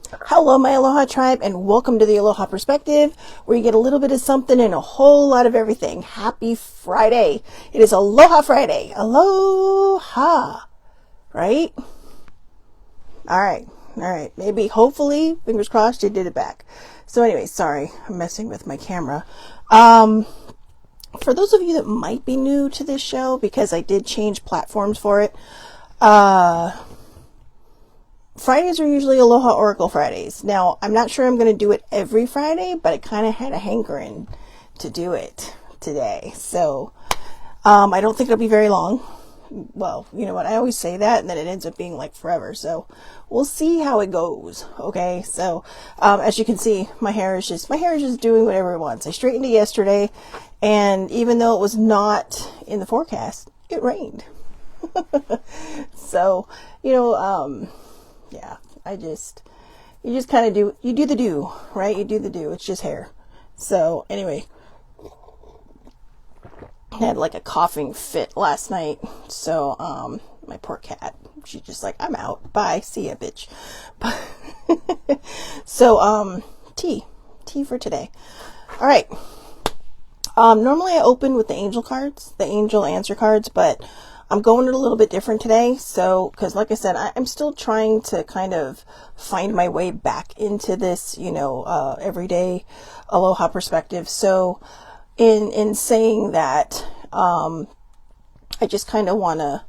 Hello, my Aloha tribe, and welcome to the Aloha Perspective, where you get a little bit of something and a whole lot of everything. Happy Friday. It is Aloha Friday. Aloha. Right? All right. Maybe, hopefully, fingers crossed, you did it back. So anyway, sorry, I'm messing with my camera. For those of you that might be new to this show, because I did change platforms for it, Fridays are usually Aloha Oracle Fridays. Now, I'm not sure I'm going to do it every Friday, but I kind of had a hankering to do it today. So, I don't think it'll be very long. Well, you know what? I always say that, and then it ends up being like forever. So, we'll see how it goes. Okay. So, as you can see, my hair is just doing whatever it wants. I straightened it yesterday, and even though it was not in the forecast, it rained. So, yeah, you just kind of you do the do, right? You do the do. It's just hair. So anyway, I had like a coughing fit last night. So, my poor cat, she's just like, I'm out. Bye. See ya, bitch. So, tea for today. All right. Normally I open with the angel cards, the angel answer cards, but I'm going it a little bit different today. So, cause like I said, I'm still trying to kind of find my way back into this, everyday Aloha perspective. So in saying that, I just kind of want to,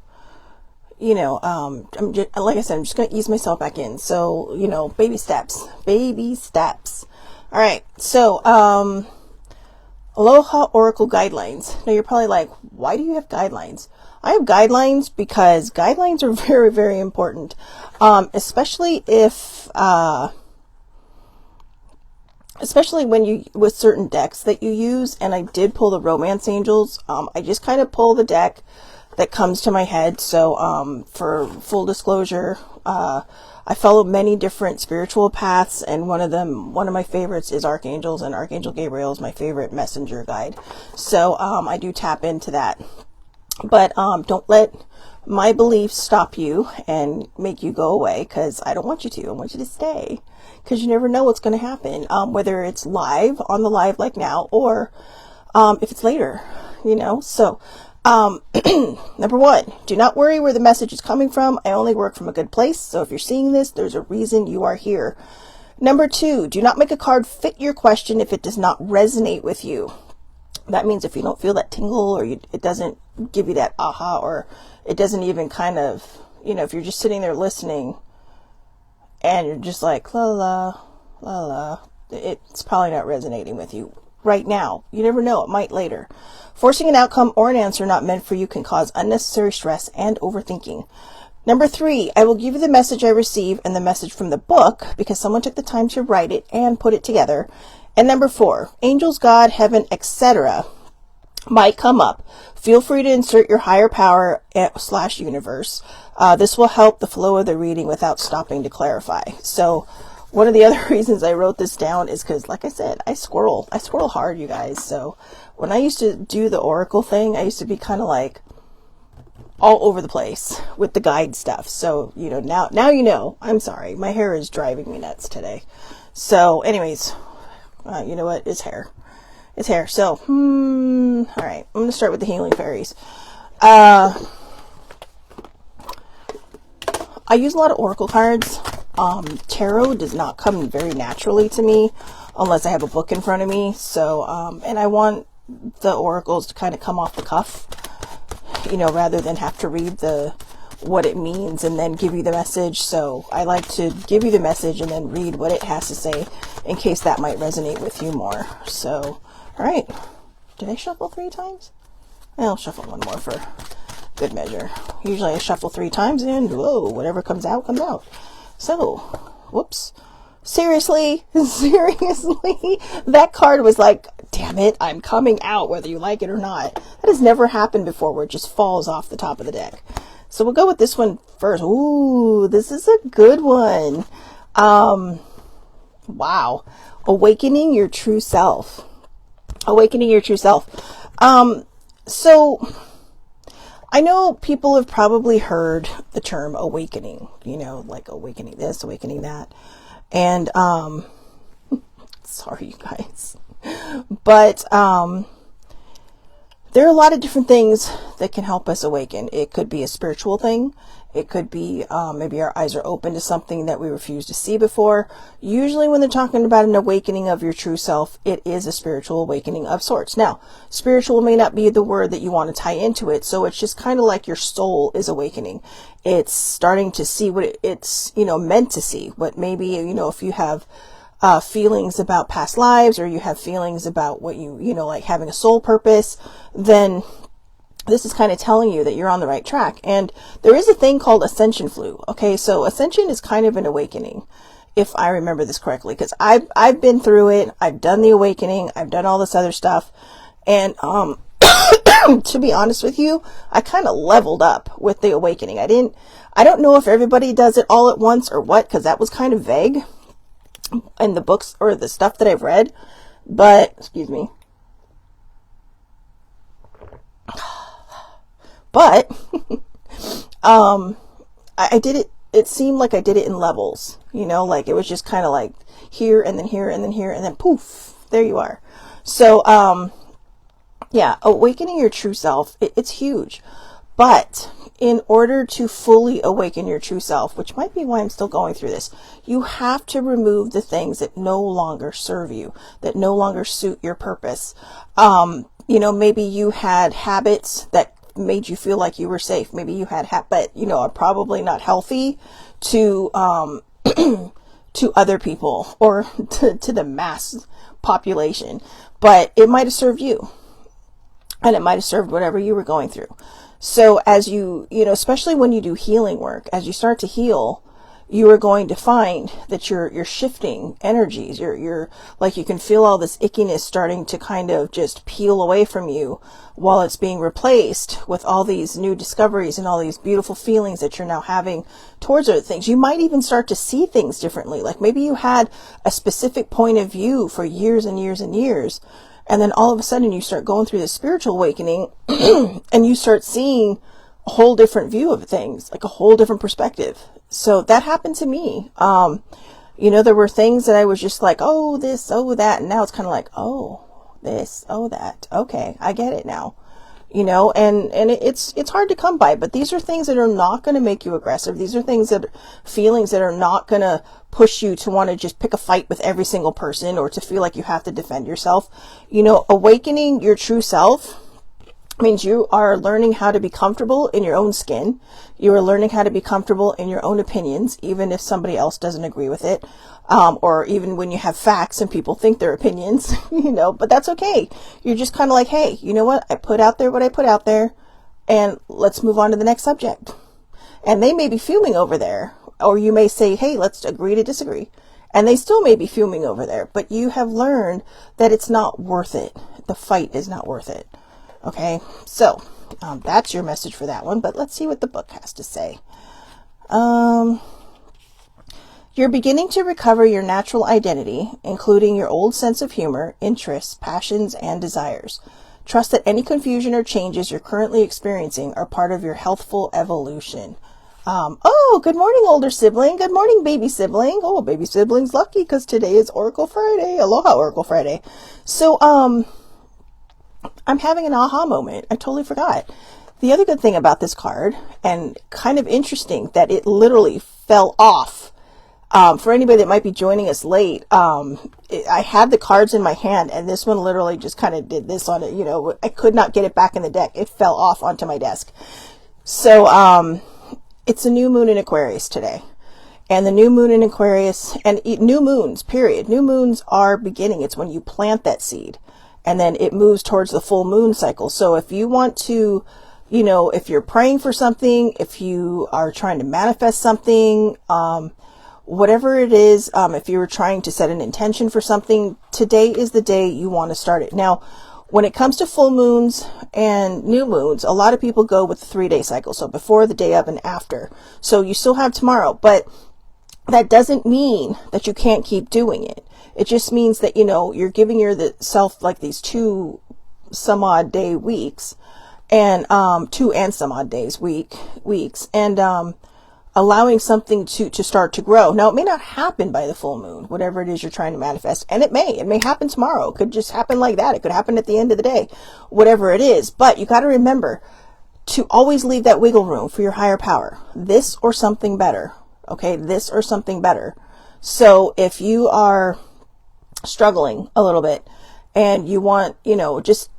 like I said, I'm just going to ease myself back in. So, baby steps. All right. So, Aloha Oracle Guidelines. Now you're probably like, why do you have guidelines? I have guidelines because guidelines are very, very important. Especially with certain decks that you use. And I did pull the Romance Angels. I just kind of pull the deck that comes to my head. So, for full disclosure, I follow many different spiritual paths, and one of my favorites is Archangels, and Archangel Gabriel is my favorite messenger guide. So, I do tap into that. But, don't let my beliefs stop you and make you go away, because I don't want you to. I want you to stay, because you never know what's going to happen, whether it's live, on the live like now, or, if it's later, So, number one, do not worry where the message is coming from. I only work from a good place. So if you're seeing this, there's a reason you are here. Number two, do not make a card fit your question if it does not resonate with you. That means if you don't feel that tingle, or it doesn't give you that aha, or it doesn't even kind of, if you're just sitting there listening and you're just like, la la, la la, it's probably not resonating with you right now. You never know. It might later. Forcing an outcome or an answer not meant for you can cause unnecessary stress and overthinking. Number three, I will give you the message I receive and the message from the book because someone took the time to write it and put it together. And number four, angels, God, heaven, etc. might come up. Feel free to insert your higher power / universe. This will help the flow of the reading without stopping to clarify. So, one of the other reasons I wrote this down is because, like I said, I squirrel hard, you guys. So when I used to do the Oracle thing, I used to be kind of like all over the place with the guide stuff. So, now I'm sorry. My hair is driving me nuts today. So anyways, you know what? It's hair. So, all right. I'm going to start with the healing fairies. I use a lot of Oracle cards. Tarot does not come very naturally to me unless I have a book in front of me. So, and I want the oracles to kind of come off the cuff, rather than have to read what it means and then give you the message. So I like to give you the message and then read what it has to say in case that might resonate with you more. So, all right. Did I shuffle 3 times? I'll shuffle one more for good measure. Usually I shuffle 3 times and whoa, whatever comes out, comes out. So, whoops. Seriously, that card was like, damn it, I'm coming out whether you like it or not. That has never happened before where it just falls off the top of the deck. So we'll go with this one first. Ooh, this is a good one. Wow. Awakening your true self. So I know people have probably heard the term awakening, like awakening this, awakening that. And, sorry, you guys, but, there are a lot of different things that can help us awaken. It could be a spiritual thing. It could be maybe our eyes are open to something that we refused to see before. Usually when they're talking about an awakening of your true self, it is a spiritual awakening of sorts. Now, spiritual may not be the word that you want to tie into it. So it's just kind of like your soul is awakening. It's starting to see what it's, meant to see. What maybe, if you have feelings about past lives, or you have feelings about what like having a soul purpose, then this is kind of telling you that you're on the right track. And there is a thing called ascension flu. Okay. So ascension is kind of an awakening, if I remember this correctly, because I've been through it. I've done the awakening. I've done all this other stuff. And, to be honest with you, I kind of leveled up with the awakening. I don't know if everybody does it all at once or what, because that was kind of vague in the books or the stuff that I've read, but excuse me. But, I did it. It seemed like I did it in levels, like it was just kind of like here and then here and then here and then poof, there you are. So, yeah, awakening your true self, it's huge. But in order to fully awaken your true self, which might be why I'm still going through this, you have to remove the things that no longer serve you, that no longer suit your purpose. Maybe you had habits that made you feel like you were safe. Maybe you had but are probably not healthy to to other people or to the mass population, but it might have served you, and it might have served whatever you were going through. So as you especially when you do healing work, as you start to heal, you are going to find that you're shifting energies. You're like, you can feel all this ickiness starting to kind of just peel away from you while it's being replaced with all these new discoveries and all these beautiful feelings that you're now having towards other things. You might even start to see things differently. Like maybe you had a specific point of view for years and years and years, and then all of a sudden you start going through this spiritual awakening and you start seeing a whole different view of things, like a whole different perspective. So that happened to me. There were things that I was just like, oh, this, oh, that. And now it's kind of like, oh, this, oh, that. Okay. I get it now. And it's hard to come by, but these are things that are not going to make you aggressive. These are feelings that are not going to push you to want to just pick a fight with every single person or to feel like you have to defend yourself. Awakening your true self means you are learning how to be comfortable in your own skin. You are learning how to be comfortable in your own opinions, even if somebody else doesn't agree with it. Or even when you have facts and people think they're opinions, but that's okay. You're just kind of like, hey, you know what? I put out there what I put out there, and let's move on to the next subject. And they may be fuming over there, or you may say, hey, let's agree to disagree. And they still may be fuming over there, but you have learned that it's not worth it. The fight is not worth it. Okay, so that's your message for that one, but let's see what the book has to say. You're beginning to recover your natural identity, including your old sense of humor, interests, passions, and desires. Trust that any confusion or changes you're currently experiencing are part of your healthful evolution. Good morning, older sibling. Good morning, baby sibling. Oh, baby sibling's lucky because today is Oracle Friday. Aloha, Oracle Friday. So, I'm having an aha moment. I totally forgot. The other good thing about this card, and kind of interesting that it literally fell off. For anybody that might be joining us late, I had the cards in my hand and this one literally just kind of did this on it. I could not get it back in the deck. It fell off onto my desk. So, it's a new moon in Aquarius today. And the new moon in Aquarius, and new moons, period. New moons are beginning. It's when you plant that seed. And then it moves towards the full moon cycle. So if you want to, if you're praying for something, if you are trying to manifest something, whatever it is, if you were trying to set an intention for something, today is the day you want to start it. Now, when it comes to full moons and new moons, a lot of people go with the 3-day cycle. So before, the day of, and after. So you still have tomorrow, but that doesn't mean that you can't keep doing it. It just means that, you're giving yourself like these 2 some odd day weeks, and 2 and some odd days weeks. And allowing something to start to grow. Now, it may not happen by the full moon, whatever it is you're trying to manifest. And it may happen tomorrow. It could just happen like that. It could happen at the end of the day, whatever it is. But you got to remember to always leave that wiggle room for your higher power. This or something better. Okay. This or something better. So if you are struggling a little bit and you want, just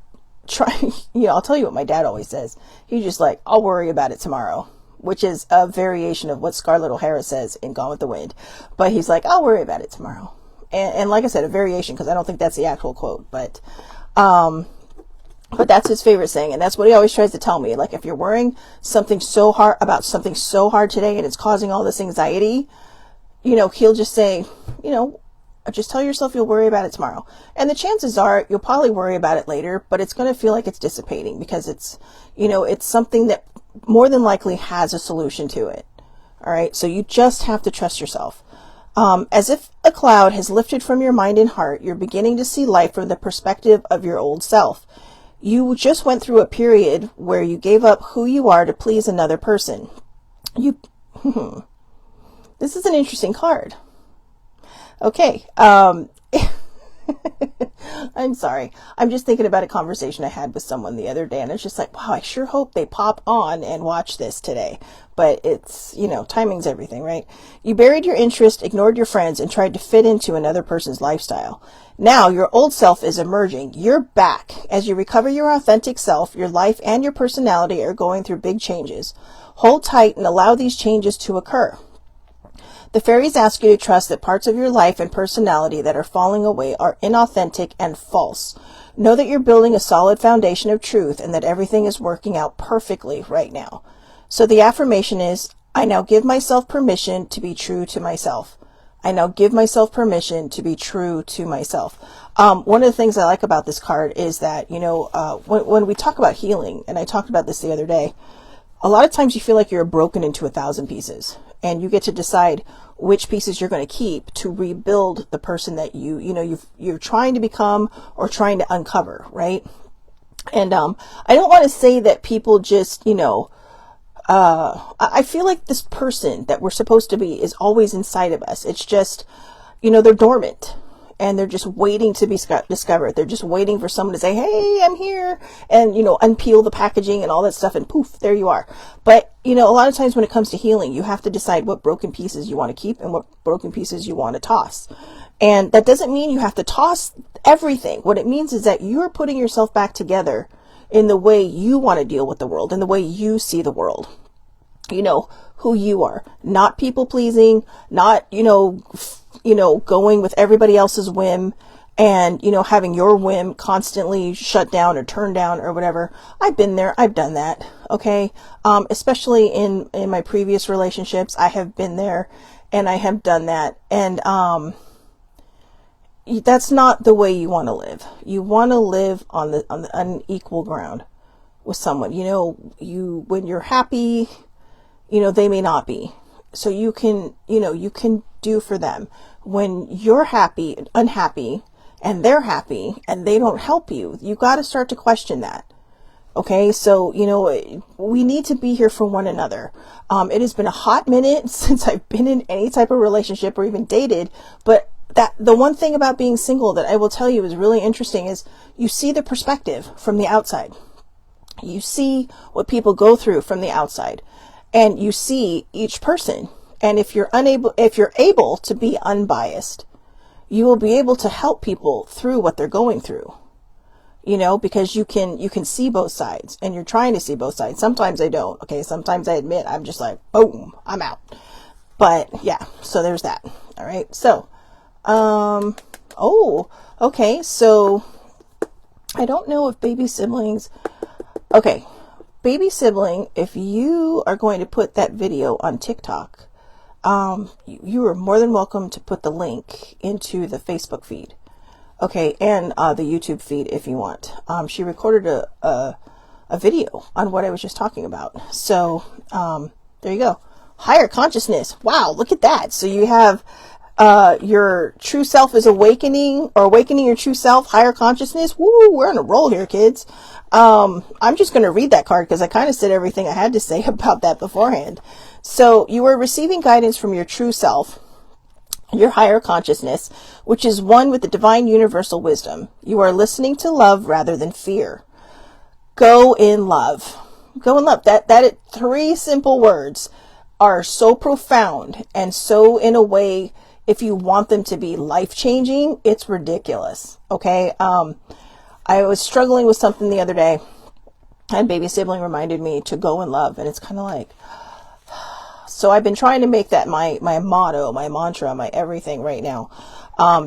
try, I'll tell you what my dad always says. He's just like, I'll worry about it tomorrow, which is a variation of what Scarlett O'Hara says in Gone with the Wind. But he's like, I'll worry about it tomorrow. And like I said, a variation, because I don't think that's the actual quote, but that's his favorite saying. And that's what he always tries to tell me. Like, if you're worrying something so hard about something so hard today and it's causing all this anxiety, he'll just say, just tell yourself you'll worry about it tomorrow. And the chances are you'll probably worry about it later, but it's going to feel like it's dissipating because it's, it's something that more than likely has a solution to it. All right. So you just have to trust yourself. As if a cloud has lifted from your mind and heart, you're beginning to see life from the perspective of your old self. You just went through a period where you gave up who you are to please another person. This is an interesting card. Okay. I'm sorry. I'm just thinking about a conversation I had with someone the other day, and it's just like, wow, I sure hope they pop on and watch this today. But it's, timing's everything, right? You buried your interest, ignored your friends, and tried to fit into another person's lifestyle. Now your old self is emerging. You're back. As you recover your authentic self, your life and your personality are going through big changes. Hold tight and allow these changes to occur. The fairies ask you to trust that parts of your life and personality that are falling away are inauthentic and false. Know that you're building a solid foundation of truth and that everything is working out perfectly right now. So the affirmation is, I now give myself permission to be true to myself. I now give myself permission to be true to myself. One of the things I like about this card is that, when we talk about healing, and I talked about this the other day, a lot of times you feel like you're broken into 1,000 pieces, and you get to decide which pieces you're going to keep to rebuild the person that you're trying to become or trying to uncover, right? And I don't want to say that people just, I feel like this person that we're supposed to be is always inside of us. It's just, they're dormant. And they're just waiting to be discovered. They're just waiting for someone to say, hey, I'm here. And, unpeel the packaging and all that stuff. And poof, there you are. But, a lot of times when it comes to healing, you have to decide what broken pieces you want to keep and what broken pieces you want to toss. And that doesn't mean you have to toss everything. What it means is that you're putting yourself back together in the way you want to deal with the world, in the way you see the world. Who you are. Not people pleasing, not, going with everybody else's whim and, having your whim constantly shut down or turned down or whatever. I've been there. I've done that. Okay. Especially in my previous relationships, I have been there and I have done that. And, that's not the way you want to live. You want to live on the unequal ground with someone, when you're happy, they may not be. So you can do for them when you're unhappy, and they're happy and they don't help you. You got to start to question that. Okay. So, we need to be here for one another. It has been a hot minute since I've been in any type of relationship or even dated, but the one thing about being single that I will tell you is really interesting is you see the perspective from the outside. You see what people go through from the outside. And you see each person. And if you're able to be unbiased, you will be able to help people through what they're going through, because you can see both sides and you're trying to see both sides. Sometimes I don't. Okay. Sometimes I admit I'm just like, boom, I'm out. But yeah, so there's that. All right. So, okay. So I don't know if baby siblings, okay. Baby sibling, if you are going to put that video on TikTok, you are more than welcome to put the link into the Facebook feed. Okay. And, the YouTube feed if you want. She recorded a video on what I was just talking about. So, there you go. Higher consciousness. Wow. Look at that. So you have, your true self is awakening your true self, higher consciousness. Woo, we're on a roll here, kids. I'm just going to read that card because I kind of said everything I had to say about that beforehand. So you are receiving guidance from your true self, your higher consciousness, which is one with the divine universal wisdom. You are listening to love rather than fear. Go in love. Go in love. That 3 simple words are so profound and so, in a way, if you want them to be life-changing, it's ridiculous. Okay. I was struggling with something the other day, and baby sibling reminded me to go in love. And it's kind of like, so I've been trying to make that my motto, my mantra, my everything right now.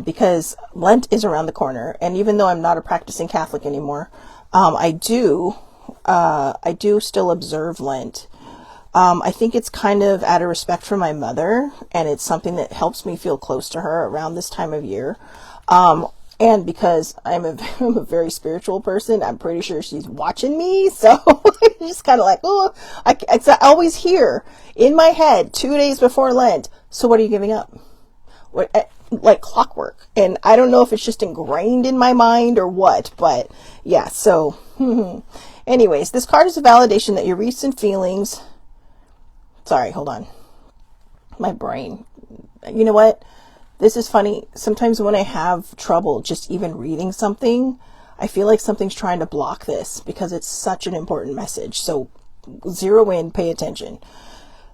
Because Lent is around the corner. And even though I'm not a practicing Catholic anymore, I do still observe Lent. I think it's kind of out of respect for my mother, and it's something that helps me feel close to her around this time of year. And because I'm a very spiritual person, I'm pretty sure she's watching me. So it's just kind of like, oh, I always hear in my head 2 days before Lent, so what are you giving up? What, like clockwork. And I don't know if it's just ingrained in my mind or what, but yeah. So anyways, this card is a validation that your recent feelings, sorry, hold on. My brain, you know what? This is funny. Sometimes when I have trouble just even reading something, I feel like something's trying to block this because it's such an important message. So zero in, pay attention.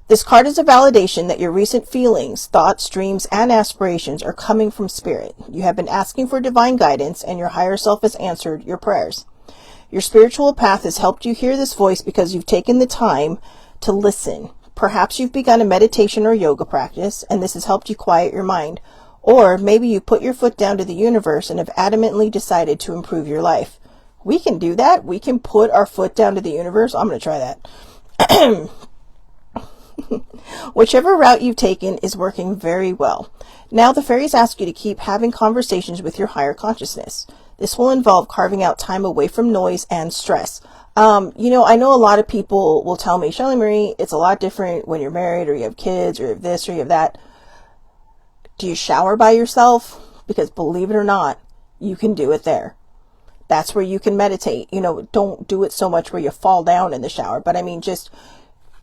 This card is a validation that your recent feelings, thoughts, dreams, and aspirations are coming from spirit. You have been asking for divine guidance, and your higher self has answered your prayers. Your spiritual path has helped you hear this voice because you've taken the time to listen. Perhaps you've begun a meditation or yoga practice, and this has helped you quiet your mind. Or maybe you put your foot down to the universe and have adamantly decided to improve your life. We can do that. We can put our foot down to the universe. I'm going to try that. Whichever route you've taken is working very well. Now the fairies ask you to keep having conversations with your higher consciousness. This will involve carving out time away from noise and stress. I know a lot of people will tell me, Shelley Marie, it's a lot different when you're married or you have kids or you have this or you have that. Do you shower by yourself? Because believe it or not, you can do it there. That's where you can meditate. Don't do it so much where you fall down in the shower, but I mean, just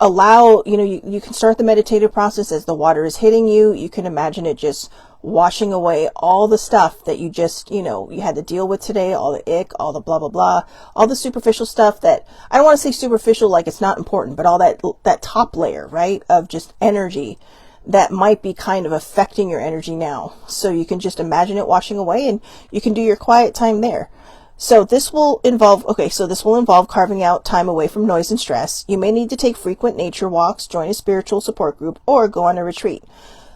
allow, you can start the meditative process as the water is hitting you. You can imagine it just washing away all the stuff that you just, you had to deal with today, all the ick, all the blah, blah, blah, all the superficial stuff that, I don't want to say superficial like it's not important, but all that top layer, right, of just energy that might be kind of affecting your energy now. So you can just imagine it washing away and you can do your quiet time there. So this will involve carving out time away from noise and stress. You may need to take frequent nature walks, join a spiritual support group, or go on a retreat.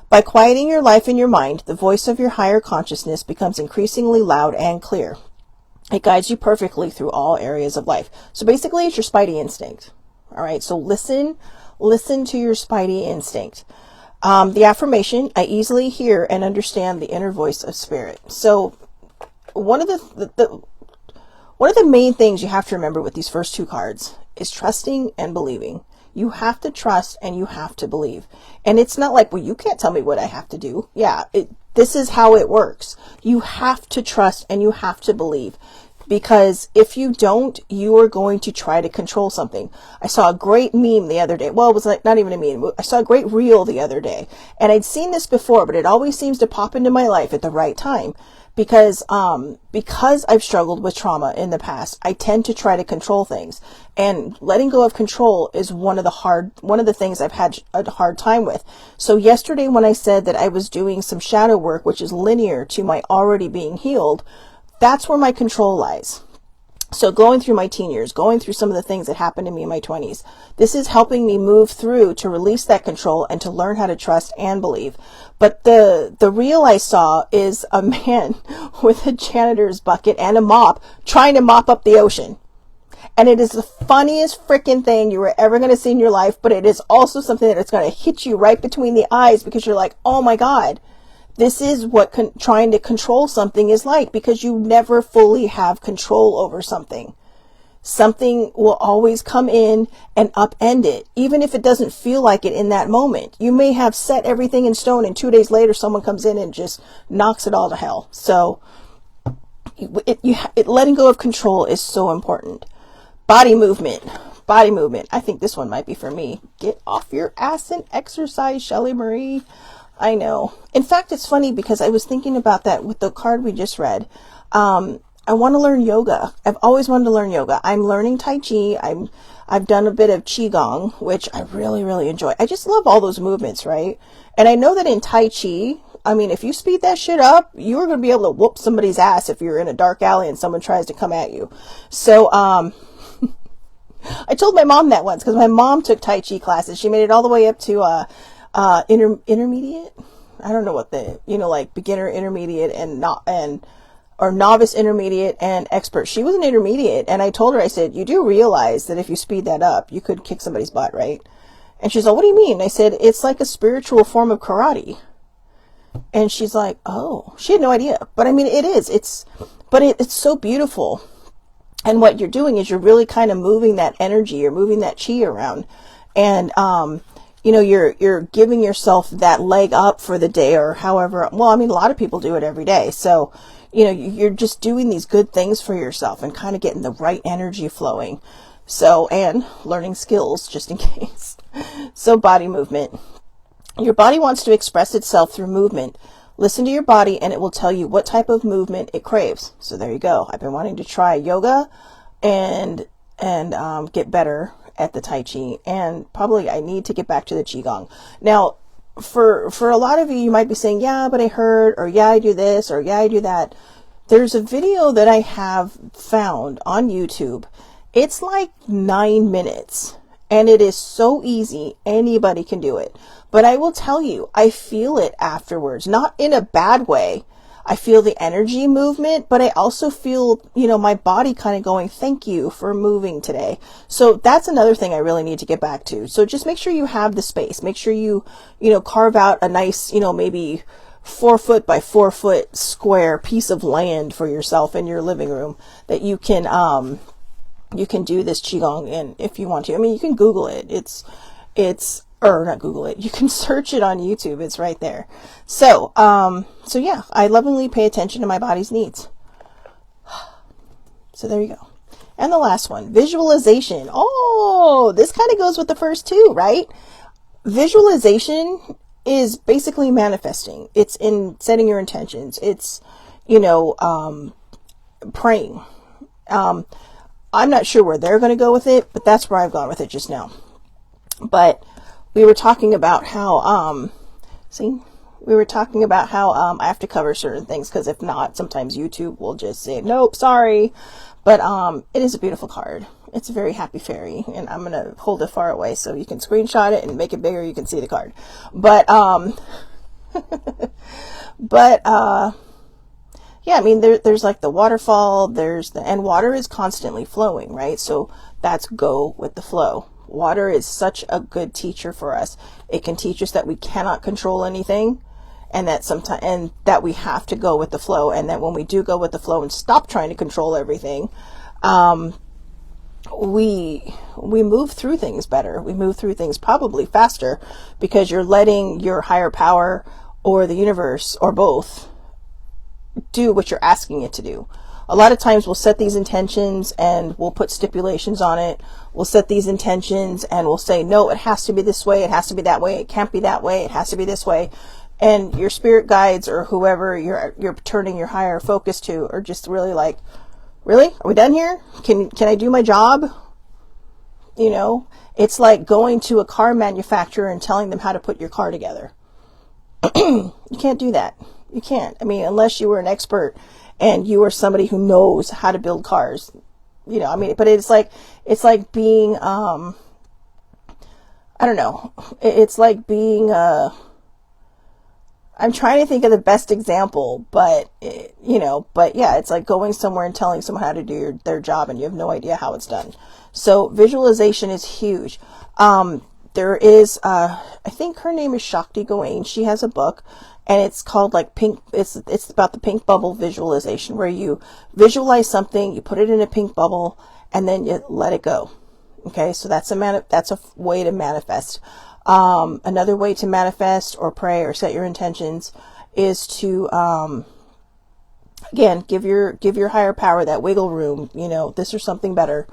By quieting your life and your mind, the voice of your higher consciousness becomes increasingly loud and clear. It guides you perfectly through all areas of life. So basically, it's your spidey instinct. All right, so listen to your spidey instinct. The affirmation, I easily hear and understand the inner voice of spirit. So one of the main things you have to remember with these first 2 cards is trusting and believing. You have to trust and you have to believe. And it's not like, well, you can't tell me what I have to do. Yeah, this is how it works. You have to trust and you have to believe. Because if you don't, you are going to try to control something. I saw a great meme the other day. Well, it was like not even a meme. I saw a great reel the other day. And I'd seen this before, but it always seems to pop into my life at the right time. Because I've struggled with trauma in the past, I tend to try to control things. And letting go of control is one of the things I've had a hard time with. So yesterday when I said that I was doing some shadow work, which is linear to my already being healed, that's where my control lies. So going through my teen years, going through some of the things that happened to me in my 20s, this is helping me move through to release that control and to learn how to trust and believe. But the reel I saw is a man with a janitor's bucket and a mop trying to mop up the ocean. And it is the funniest freaking thing you were ever going to see in your life, but it is also something that it's going to hit you right between the eyes because you're like, oh my God. This is what trying to control something is like, because you never fully have control over something. Something will always come in and upend it, even if it doesn't feel like it in that moment. You may have set everything in stone and 2 days later someone comes in and just knocks it all to hell. So letting go of control is so important. Body movement. body movement. I think this one might be for me. Get off your ass and exercise, Shelly Marie. I know. In fact, it's funny because I was thinking about that with the card we just read. I want to learn yoga. I've always wanted to learn yoga. I'm learning Tai Chi. I've done a bit of Qigong, which I really, really enjoy. I just love all those movements, right? And I know that in Tai Chi, I mean, if you speed that shit up, you're going to be able to whoop somebody's ass if you're in a dark alley and someone tries to come at you. So, I told my mom that once because my mom took Tai Chi classes. She made it all the way up to, intermediate. I don't know what like beginner, intermediate, or novice, intermediate, and expert. She was an intermediate, and I told her, I said, you do realize that if you speed that up, you could kick somebody's butt, right? And she's like, what do you mean? I said, it's like a spiritual form of karate. And she's like, oh, she had no idea. But I mean, it is. It's so beautiful. And what you're doing is you're really kind of moving that energy. You're moving that chi around. And, you're giving yourself that leg up for the day or however. Well, I mean, a lot of people do it every day. So, you're just doing these good things for yourself and kind of getting the right energy flowing. So, and learning skills just in case. So body movement. Your body wants to express itself through movement. Listen to your body and it will tell you what type of movement it craves. So there you go. I've been wanting to try yoga and get better at the Tai Chi, and probably I need to get back to the Qigong. Now, for a lot of you, you might be saying, yeah, but I heard, or yeah, I do this, or yeah, I do that. There's a video that I have found on YouTube. It's like 9 minutes and it is so easy. Anybody can do it. But I will tell you, I feel it afterwards, not in a bad way. I feel the energy movement, but I also feel, my body kind of going, thank you for moving today. So that's another thing I really need to get back to. So just make sure you have the space. Make sure you, carve out a nice, maybe 4 foot by 4 foot square piece of land for yourself in your living room that you can do this Qigong in if you want to. I mean, you can Google it. Or not Google it. You can search it on YouTube. It's right there. So yeah, I lovingly pay attention to my body's needs. So there you go. And the last one, visualization. Oh, this kind of goes with the first two, right? Visualization is basically manifesting. It's in setting your intentions. It's, praying. I'm not sure where they're going to go with it, but that's where I've gone with it just now. But we were talking about how, I have to cover certain things because if not, sometimes YouTube will just say, nope, sorry. But it is a beautiful card. It's a very happy fairy, and I'm going to hold it far away so you can screenshot it and make it bigger. You can see the card. But, yeah, I mean, there's like the waterfall, and water is constantly flowing, right? So that's go with the flow. Water is such a good teacher for us. It can teach us that we cannot control anything, and that we have to go with the flow. And that when we do go with the flow and stop trying to control everything, we move through things better. We move through things probably faster because you're letting your higher power or the universe or both do what you're asking it to do. A lot of times we'll set these intentions and we'll put stipulations on it. We'll set these intentions and we'll say, no, it has to be this way. It has to be that way. It can't be that way. It has to be this way. And your spirit guides or whoever you're turning your higher focus to are just really like, really? Are we done here? Can I do my job? It's like going to a car manufacturer and telling them how to put your car together. You can't do that. You can't. I mean, unless you were an expert and you are somebody who knows how to build cars, but it's like being, I don't know. It's like being, I'm trying to think of the best example, but yeah, it's like going somewhere and telling someone how to do their job and you have no idea how it's done. So visualization is huge. There is, I think her name is Shakti Gawain. She has a book. And it's called like pink. It's about the pink bubble visualization, where you visualize something, you put it in a pink bubble, and then you let it go. Okay, so that's a way to manifest. Another way to manifest or pray or set your intentions is to again give your higher power that wiggle room. This or something better,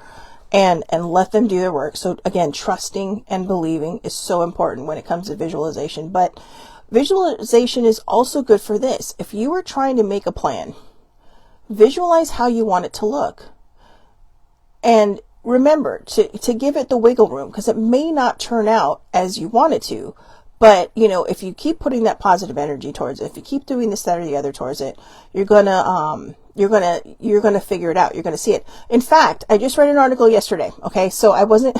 and let them do their work. So again, trusting and believing is so important when it comes to visualization. But visualization is also good for this. If you were trying to make a plan, visualize how you want it to look. And remember to give it the wiggle room, because it may not turn out as you want it to. But, you know, if you keep putting that positive energy towards it, if you keep doing this, that, or the other towards it, you're gonna figure it out. You're gonna see it. In fact, I just read an article yesterday. Okay. So I wasn't,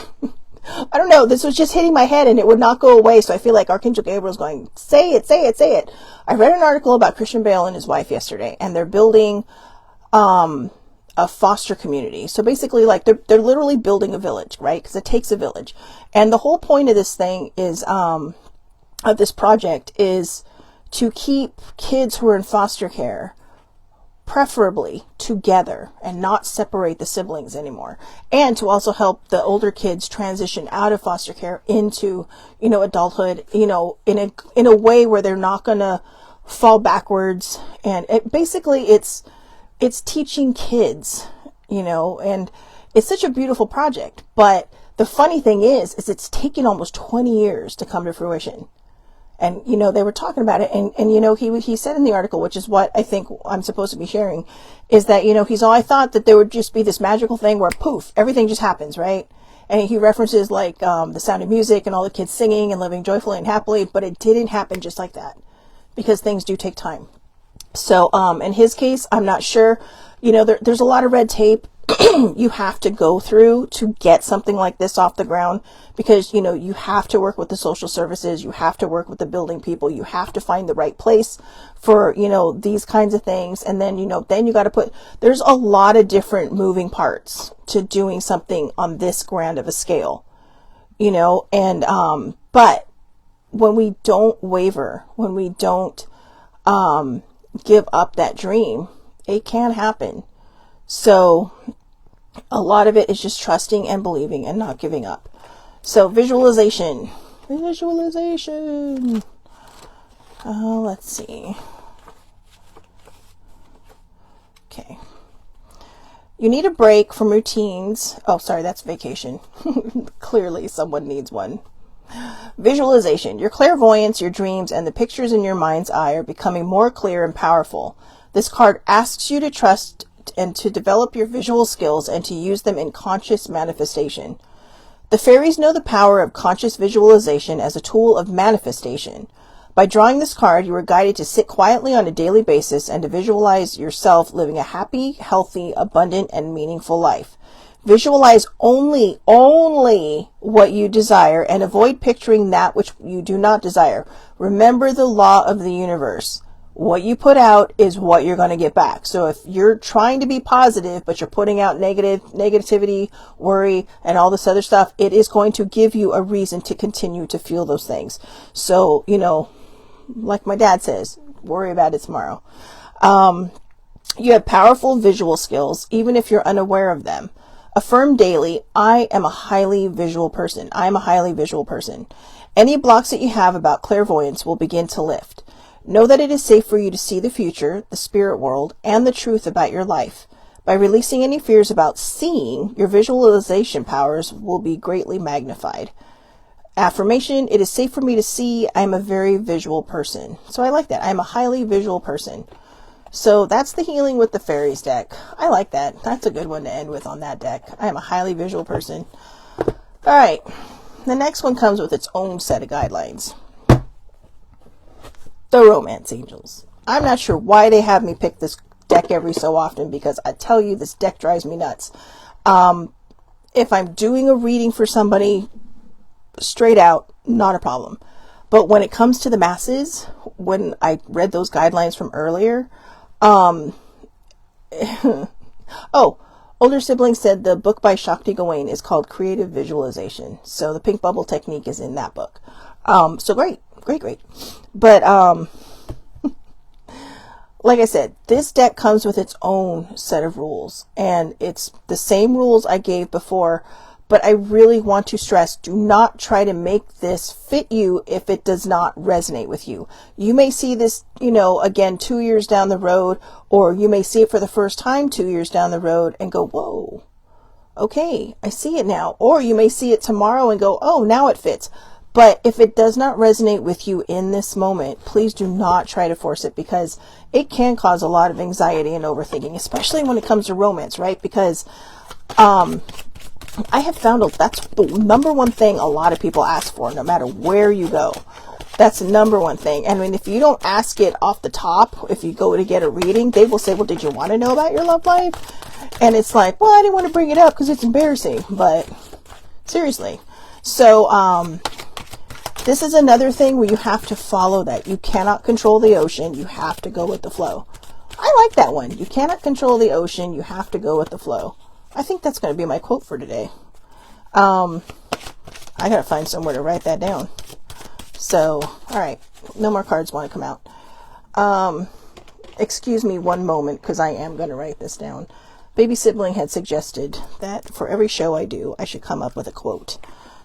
I don't know. This was just hitting my head and it would not go away. So I feel like Archangel Gabriel's going, say it, say it, say it. I read an article about Christian Bale and his wife yesterday, and they're building, a foster community. So basically, like, they're literally building a village, right? Because it takes a village. And the whole point of this thing is, of this project is to keep kids who are in foster care preferably together and not separate the siblings anymore, and to also help the older kids transition out of foster care into, you know, adulthood, you know, in a way where they're not gonna fall backwards. And it's teaching kids, you know, and it's such a beautiful project. But the funny thing is it's taken almost 20 years to come to fruition. And, you know, they were talking about it, and you know, he said in the article, which is what I think I'm supposed to be sharing, is that, you know, I thought that there would just be this magical thing where poof, everything just happens, right? And he references like, the Sound of Music and all the kids singing and living joyfully and happily, but it didn't happen just like that, because things do take time. So, in his case, I'm not sure, you know, there's a lot of red tape you have to go through to get something like this off the ground, because, you know, you have to work with the social services, you have to work with the building people, you have to find the right place for, you know, these kinds of things. And then, you know, then you got to there's a lot of different moving parts to doing something on this grand of a scale, you know. And, but when we don't waver, when we don't, give up that dream, it can happen. So a lot of it is just trusting and believing and not giving up. So visualization. Let's see. Okay. You need a break from routines. Oh, sorry, that's vacation. Clearly someone needs one. Visualization. Your clairvoyance, your dreams, and the pictures in your mind's eye are becoming more clear and powerful. This card asks you to trust and to develop your visual skills and to use them in conscious manifestation. The fairies know the power of conscious visualization as a tool of manifestation. By drawing this card, you are guided to sit quietly on a daily basis and to visualize yourself living a happy, healthy, abundant, and meaningful life. Visualize only what you desire and avoid picturing that which you do not desire. Remember the law of the universe. What you put out is what you're going to get back. So if you're trying to be positive, but you're putting out negativity, worry, and all this other stuff, it is going to give you a reason to continue to feel those things. So, you know, like my dad says, worry about it tomorrow. You have powerful visual skills, even if you're unaware of them. Affirm daily, I am a highly visual person. I am a highly visual person. Any blocks that you have about clairvoyance will begin to lift. Know that it is safe for you to see the future, the spirit world, and the truth about your life. By releasing any fears about seeing, your visualization powers will be greatly magnified. Affirmation, it is safe for me to see. I am a very visual person. So I like that. I am a highly visual person. So that's the Healing with the Fairies deck. I like that. That's a good one to end with on that deck. I am a highly visual person. All right. The next one comes with its own set of guidelines. The Romance Angels. I'm not sure why they have me pick this deck every so often, because I tell you, this deck drives me nuts. If I'm doing a reading for somebody straight out, not a problem. But when it comes to the masses, when I read those guidelines from earlier, oh, older siblings said the book by Shakti Gawain is called Creative Visualization. So the pink bubble technique is in that book. So great. But, like I said, this deck comes with its own set of rules, and it's the same rules I gave before, but I really want to stress, do not try to make this fit you if it does not resonate with you. You may see this, you know, again, 2 years down the road, or you may see it for the first time 2 years down the road and go, whoa, Okay, I see it now. Or you may see it tomorrow and go, oh, now it fits. But if it does not resonate with you in this moment, please do not try to force it, because it can cause a lot of anxiety and overthinking, especially when it comes to romance, right? Because I have found that's the number one thing a lot of people ask for, no matter where you go. That's the number one thing. And I mean, if you don't ask it off the top, if you go to get a reading, they will say, well, did you want to know about your love life? And it's like, well, I didn't want to bring it up because it's embarrassing. But seriously. So, this is another thing where you have to follow that. You cannot control the ocean. You have to go with the flow. I like that one. You cannot control the ocean. You have to go with the flow. I think that's going to be my quote for today. I got to find somewhere to write that down. So, all right. No more cards want to come out. Excuse me one moment, because I am going to write this down. Baby Sibling had suggested that for every show I do, I should come up with a quote.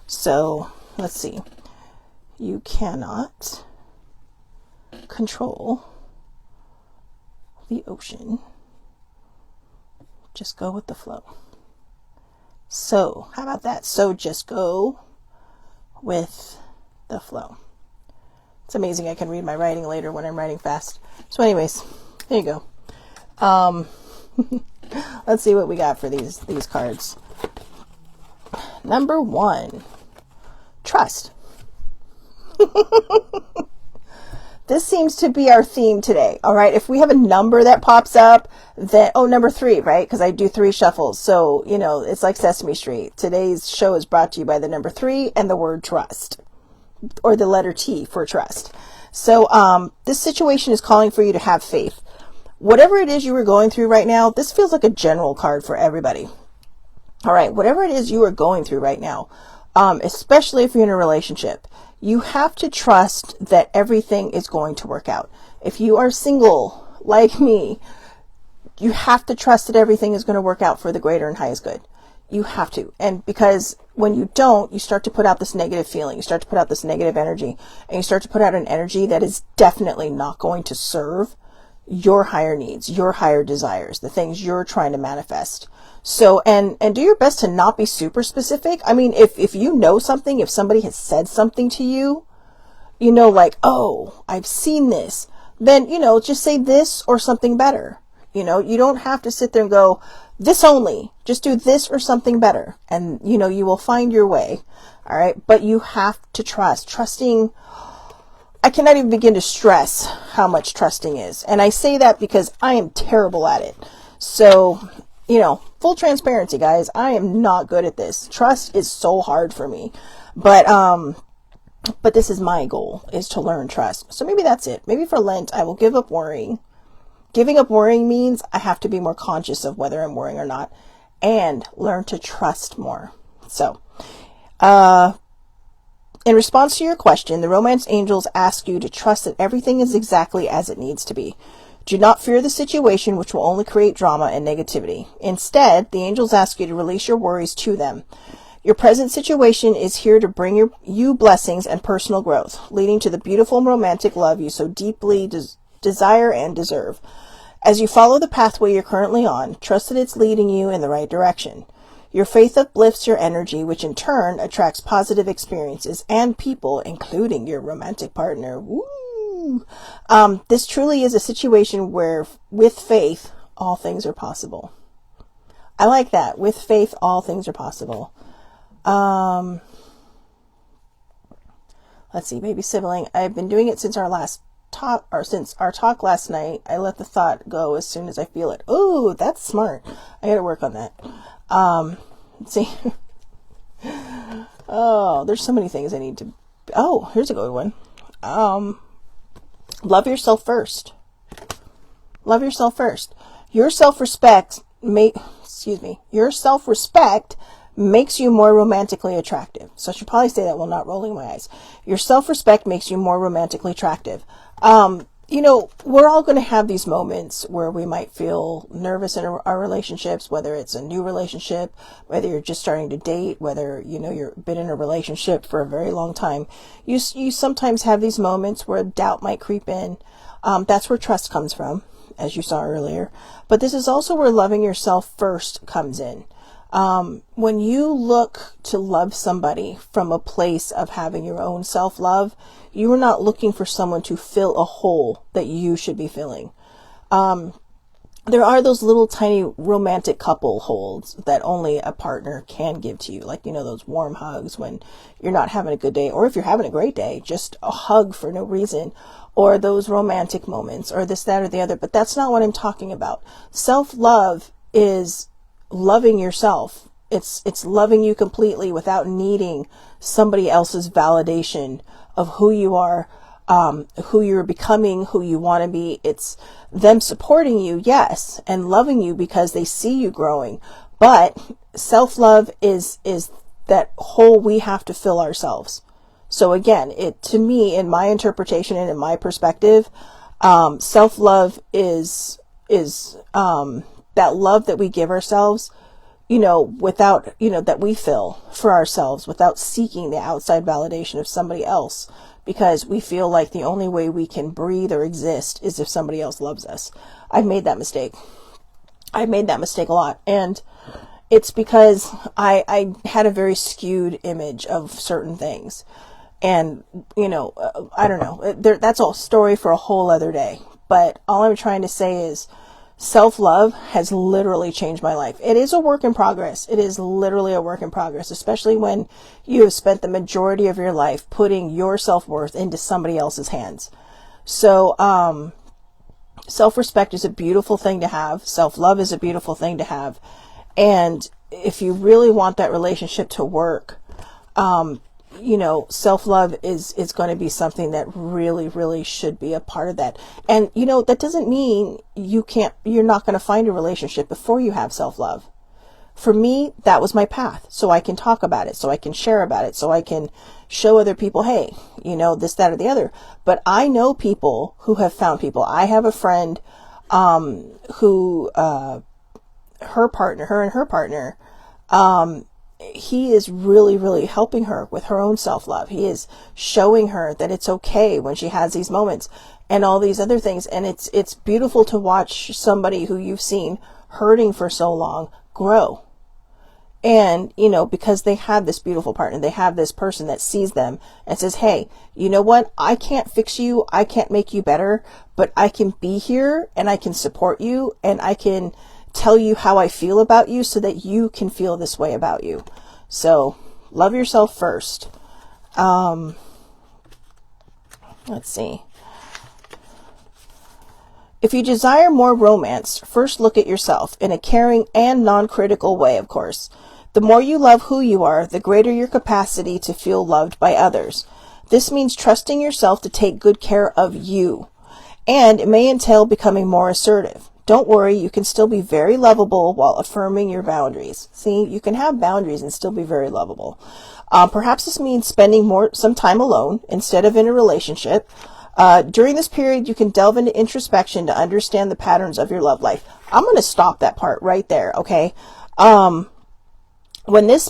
So, let's see. You cannot control the ocean. Just go with the flow. So, how about that? So just go with the flow. It's amazing I can read my writing later when I'm writing fast. So anyways, there you go. Let's see what we got for these cards. Number 1, trust. This seems to be our theme today. All right. If we have a number that pops up, then, number 3, right? Because I do 3 shuffles. So, it's like Sesame Street. Today's show is brought to you by the number 3 and the word trust, or the letter T for trust. So, this situation is calling for you to have faith. Whatever it is you are going through right now, this feels like a general card for everybody. All right. Whatever it is you are going through right now, especially if you're in a relationship, you have to trust that everything is going to work out. If you are single, like me, you have to trust that everything is going to work out for the greater and highest good. You have to. And because when you don't, you start to put out this negative feeling. You start to put out this negative energy. And you start to put out an energy that is definitely not going to serve your higher needs, your higher desires, the things you're trying to manifest. So, and do your best to not be super specific. I mean, if you know something, if somebody has said something to you, like, oh, I've seen this, then, just say this or something better. You don't have to sit there and go, this only, just do this or something better. And, you will find your way. All right. But you have to trust. Trusting, I cannot even begin to stress how much trusting is. And I say that because I am terrible at it. So, full transparency, guys, I am not good at this. Trust is so hard for me. But this is my goal, is to learn trust. So maybe that's it. Maybe for Lent, I will give up worrying. Giving up worrying means I have to be more conscious of whether I'm worrying or not, and learn to trust more. So, in response to your question, the romance angels ask you to trust that everything is exactly as it needs to be. Do not fear the situation, which will only create drama and negativity. Instead, the angels ask you to release your worries to them. Your present situation is here to bring you blessings and personal growth, leading to the beautiful romantic love you so deeply desire and deserve. As you follow the pathway you're currently on, trust that it's leading you in the right direction. Your faith uplifts your energy, which in turn attracts positive experiences and people, including your romantic partner. Woo! This truly is a situation where, with faith, all things are possible. I like that. With faith, all things are possible. Let's see, baby sibling. I've been doing it since our talk last night. I let the thought go as soon as I feel it. Ooh, that's smart. I gotta work on that. Let's see. Oh, there's so many things I need to. Oh, here's a good one. Love yourself first. Love yourself first. Your self-respect makes you more romantically attractive. So I should probably say that while not rolling my eyes. Your self-respect makes you more romantically attractive. We're all going to have these moments where we might feel nervous in our relationships, whether it's a new relationship, whether you're just starting to date, whether, you've been in a relationship for a very long time. You sometimes have these moments where doubt might creep in. That's where trust comes from, as you saw earlier. But this is also where loving yourself first comes in. When you look to love somebody from a place of having your own self-love, you are not looking for someone to fill a hole that you should be filling. There are those little tiny romantic couple holds that only a partner can give to you. Like, those warm hugs when you're not having a good day, or if you're having a great day, just a hug for no reason, or those romantic moments, or this, that, or the other. But that's not what I'm talking about. Self-love is loving yourself. It's loving you completely without needing somebody else's validation of who you are, who you're becoming, who you want to be. It's them supporting you, yes, and loving you because they see you growing. But self-love is that hole we have to fill ourselves. So again, to me, in my interpretation and in my perspective, self-love is that love that we give ourselves, without, that we fill for ourselves without seeking the outside validation of somebody else, because we feel like the only way we can breathe or exist is if somebody else loves us. I've made that mistake. I've made that mistake a lot. And it's because I had a very skewed image of certain things. And, I don't know, that's a story for a whole other day. But all I'm trying to say is self-love has literally changed my life. It is a work in progress. It is literally a work in progress, especially when you have spent the majority of your life putting your self-worth into somebody else's hands. So, self-respect is a beautiful thing to have. Self-love is a beautiful thing to have. And if you really want that relationship to work, self-love is going to be something that really, really should be a part of that. And, that doesn't mean you're not going to find a relationship before you have self-love. For me, that was my path. So I can talk about it, so I can share about it, so I can show other people, hey, this, that, or the other. But I know people who have found people. I have a friend, who, her and her partner, he is really, really helping her with her own self-love. He is showing her that it's okay when she has these moments and all these other things. And it's beautiful to watch somebody who you've seen hurting for so long grow. And, because they have this beautiful partner, they have this person that sees them and says, hey, you know what? I can't fix you. I can't make you better, but I can be here and I can support you and I can tell you how I feel about you so that you can feel this way about you. So love yourself first. Let's see. If you desire more romance, first look at yourself in a caring and non-critical way, of course. The more you love who you are, the greater your capacity to feel loved by others. This means trusting yourself to take good care of you, and it may entail becoming more assertive. Don't worry, you can still be very lovable while affirming your boundaries. See, you can have boundaries and still be very lovable. Perhaps this means spending some time alone instead of in a relationship. During this period, you can delve into introspection to understand the patterns of your love life. I'm going to stop that part right there, okay? When this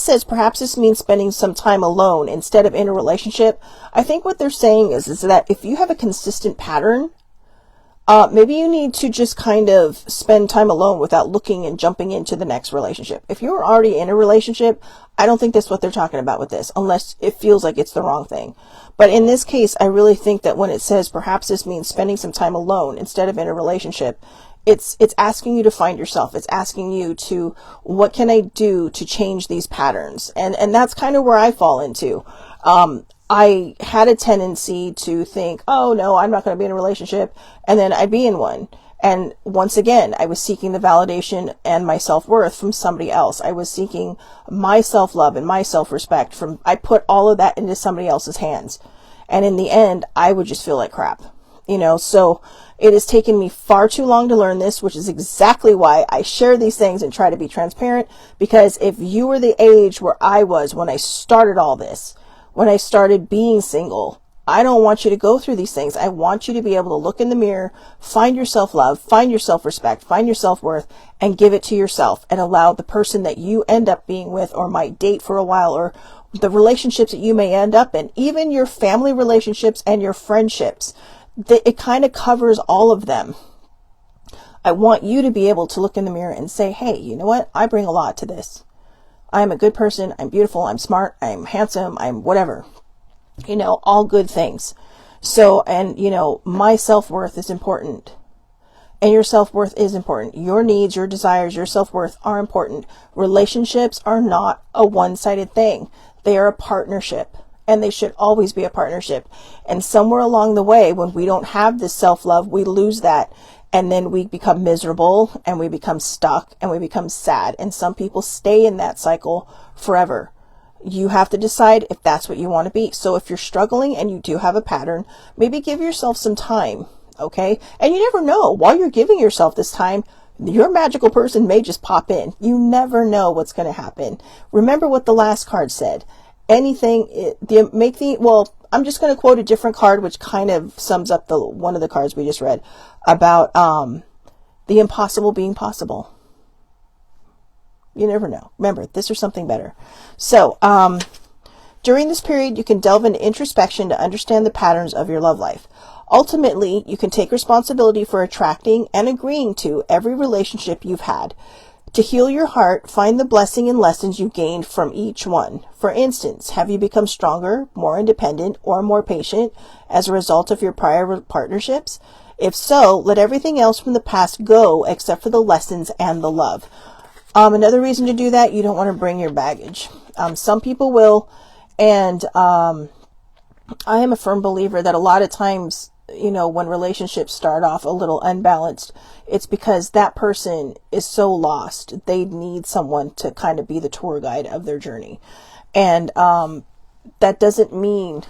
says perhaps this means spending some time alone instead of in a relationship, I think what they're saying is that if you have a consistent pattern, maybe you need to just kind of spend time alone without looking and jumping into the next relationship. If you're already in a relationship, I don't think that's what they're talking about with this, unless it feels like it's the wrong thing. But in this case, I really think that when it says perhaps this means spending some time alone instead of in a relationship, it's asking you to find yourself. It's asking you to, what can I do to change these patterns? And that's kind of where I fall into. I had a tendency to think, oh no, I'm not going to be in a relationship. And then I'd be in one. And once again, I was seeking the validation and my self-worth from somebody else. I was seeking my self-love and my self-respect I put all of that into somebody else's hands. And in the end, I would just feel like crap, so it has taken me far too long to learn this, which is exactly why I share these things and try to be transparent. Because if you were the age where I was when I started all this, when I started being single, I don't want you to go through these things. I want you to be able to look in the mirror, find your self-love, find your self-respect, find your self-worth, and give it to yourself, and allow the person that you end up being with or might date for a while, or the relationships that you may end up in, even your family relationships and your friendships, it kind of covers all of them. I want you to be able to look in the mirror and say, hey, you know what? I bring a lot to this. I'm a good person. I'm beautiful. I'm smart. I'm handsome. I'm whatever, all good things. So, and my self-worth is important, and your self-worth is important. Your needs, your desires, your self-worth are important. Relationships are not a one-sided thing. They are a partnership, and they should always be a partnership. And somewhere along the way, when we don't have this self-love, we lose that. And then we become miserable, and we become stuck, and we become sad. And some people stay in that cycle forever. You have to decide if that's what you want to be. So if you're struggling and you do have a pattern, maybe give yourself some time, okay? And you never know, while you're giving yourself this time, your magical person may just pop in. You never know what's going to happen. Remember what the last card said. I'm just going to quote a different card, which kind of sums up one of the cards we just read about the impossible being possible. You never know. Remember, this or something better. So, during this period, you can delve into introspection to understand the patterns of your love life. Ultimately, you can take responsibility for attracting and agreeing to every relationship you've had. To heal your heart, find the blessing and lessons you gained from each one. For instance, have you become stronger, more independent, or more patient as a result of your prior partnerships? If so, let everything else from the past go except for the lessons and the love. Another reason to do that, you don't want to bring your baggage. Some people will, and I am a firm believer that a lot of times, when relationships start off a little unbalanced, it's because that person is so lost. They need someone to kind of be the tour guide of their journey. And that doesn't mean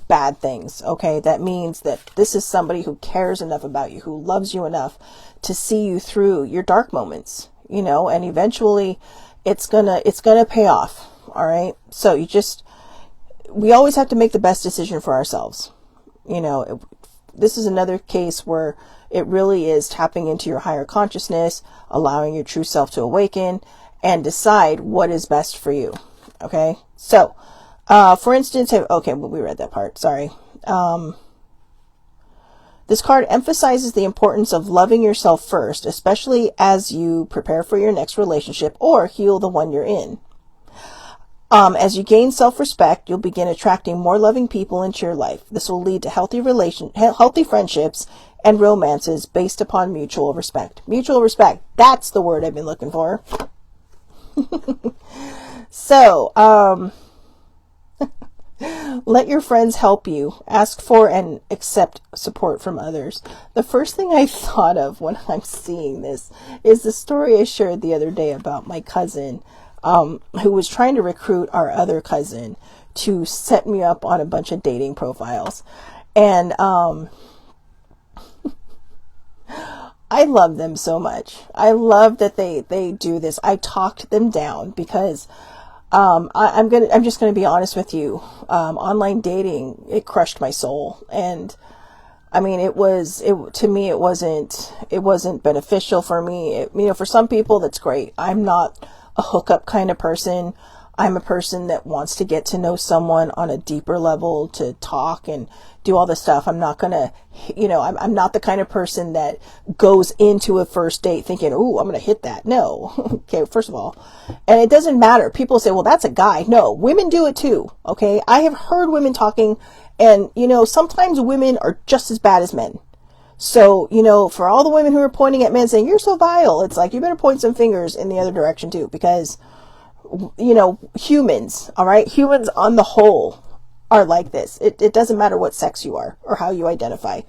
bad things, okay? That means that this is somebody who cares enough about you, who loves you enough to see you through your dark moments, and eventually it's gonna pay off. All right. So we always have to make the best decision for ourselves. This is another case where it really is tapping into your higher consciousness, allowing your true self to awaken and decide what is best for you. Okay. So, for instance, we read that part. Sorry. This card emphasizes the importance of loving yourself first, especially as you prepare for your next relationship or heal the one you're in. As you gain self-respect, you'll begin attracting more loving people into your life. This will lead to healthy friendships and romances based upon mutual respect. Mutual respect. That's the word I've been looking for. So, let your friends help you. Ask for and accept support from others. The first thing I thought of when I'm seeing this is the story I shared the other day about my cousin, who was trying to recruit our other cousin to set me up on a bunch of dating profiles. And I love them so much. I love that they do this. I talked them down because I'm just gonna be honest with you. Online dating, it crushed my soul. And I mean, to me, it wasn't beneficial for me. For some people, that's great. I'm not a hookup kind of person. I'm a person that wants to get to know someone on a deeper level, to talk and do all this stuff. I'm not gonna, I'm not the kind of person that goes into a first date thinking, "Ooh, I'm gonna hit that." No. Okay, first of all. And it doesn't matter. People say, well, that's a guy. No, women do it too. Okay. I have heard women talking, and, sometimes women are just as bad as men. So, for all the women who are pointing at men saying, "You're so vile," it's like, you better point some fingers in the other direction too, because humans, all right, humans on the whole are like this. It doesn't matter what sex you are or how you identify.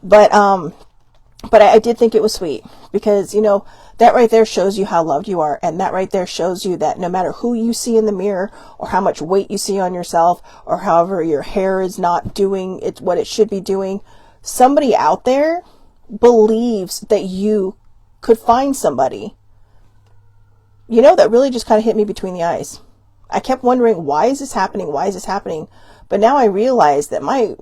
But I did think it was sweet because, that right there shows you how loved you are. And that right there shows you that no matter who you see in the mirror or how much weight you see on yourself or however your hair is not doing what it should be doing, somebody out there believes that you could find somebody. That really just kind of hit me between the eyes. I kept wondering, why is this happening? Why is this happening? But now I realize that my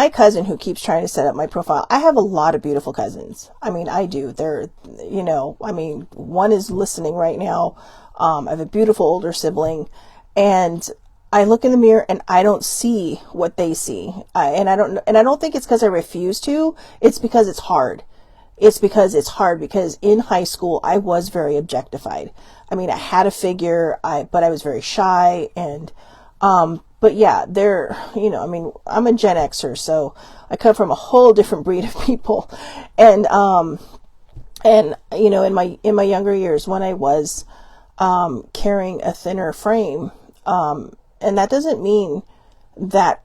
cousin who keeps trying to set up my profile, I have a lot of beautiful cousins. I mean, I do. They're, one is listening right now. I have a beautiful older sibling, and I look in the mirror and I don't see what they see. I don't think it's because I refuse to. It's because it's hard. It's because it's hard, because in high school I was very objectified. I mean, I had a figure, but I was very shy, and but yeah, I mean, I'm a Gen Xer, so I come from a whole different breed of people. And in my younger years, when I was carrying a thinner frame, and that doesn't mean that,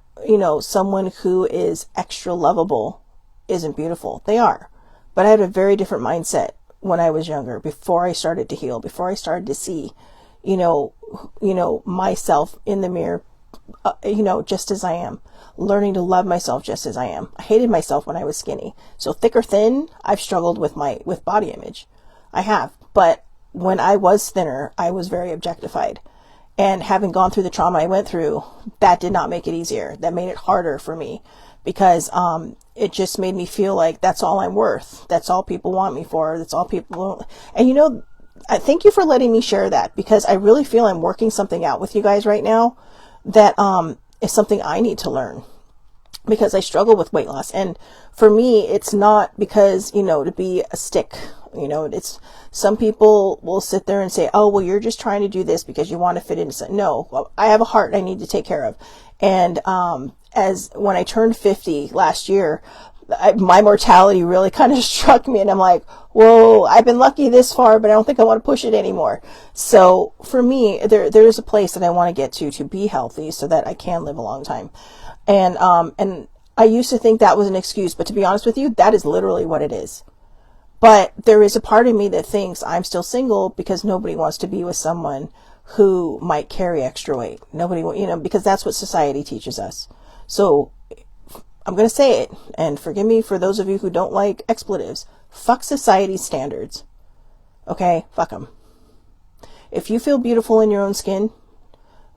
someone who is extra lovable isn't beautiful. They are. But I had a very different mindset when I was younger, before I started to heal, before I started to see, myself in the mirror, just as I am, learning to love myself just as I am. I hated myself when I was skinny. So thick or thin, I've struggled with body image. I have. But when I was thinner, I was very objectified. And having gone through the trauma I went through, that did not make it easier. That made it harder for me, because it just made me feel like that's all I'm worth. That's all people want me for. That's all people. And I thank you for letting me share that, because I really feel I'm working something out with you guys right now that is something I need to learn, because I struggle with weight loss. And for me, it's not because, to be a stick. It's, some people will sit there and say, oh, well, you're just trying to do this because you want to fit into something. No, I have a heart I need to take care of. And as when I turned 50 last year, my mortality really kind of struck me, and I'm like, whoa, I've been lucky this far, but I don't think I want to push it anymore. So for me, there's a place that I want to get to be healthy, so that I can live a long time. And I used to think that was an excuse, but to be honest with you, that is literally what it is. But there is a part of me that thinks I'm still single because nobody wants to be with someone who might carry extra weight. Nobody, because that's what society teaches us. So I'm going to say it, and forgive me for those of you who don't like expletives. Fuck society's standards. Okay? Fuck them. If you feel beautiful in your own skin,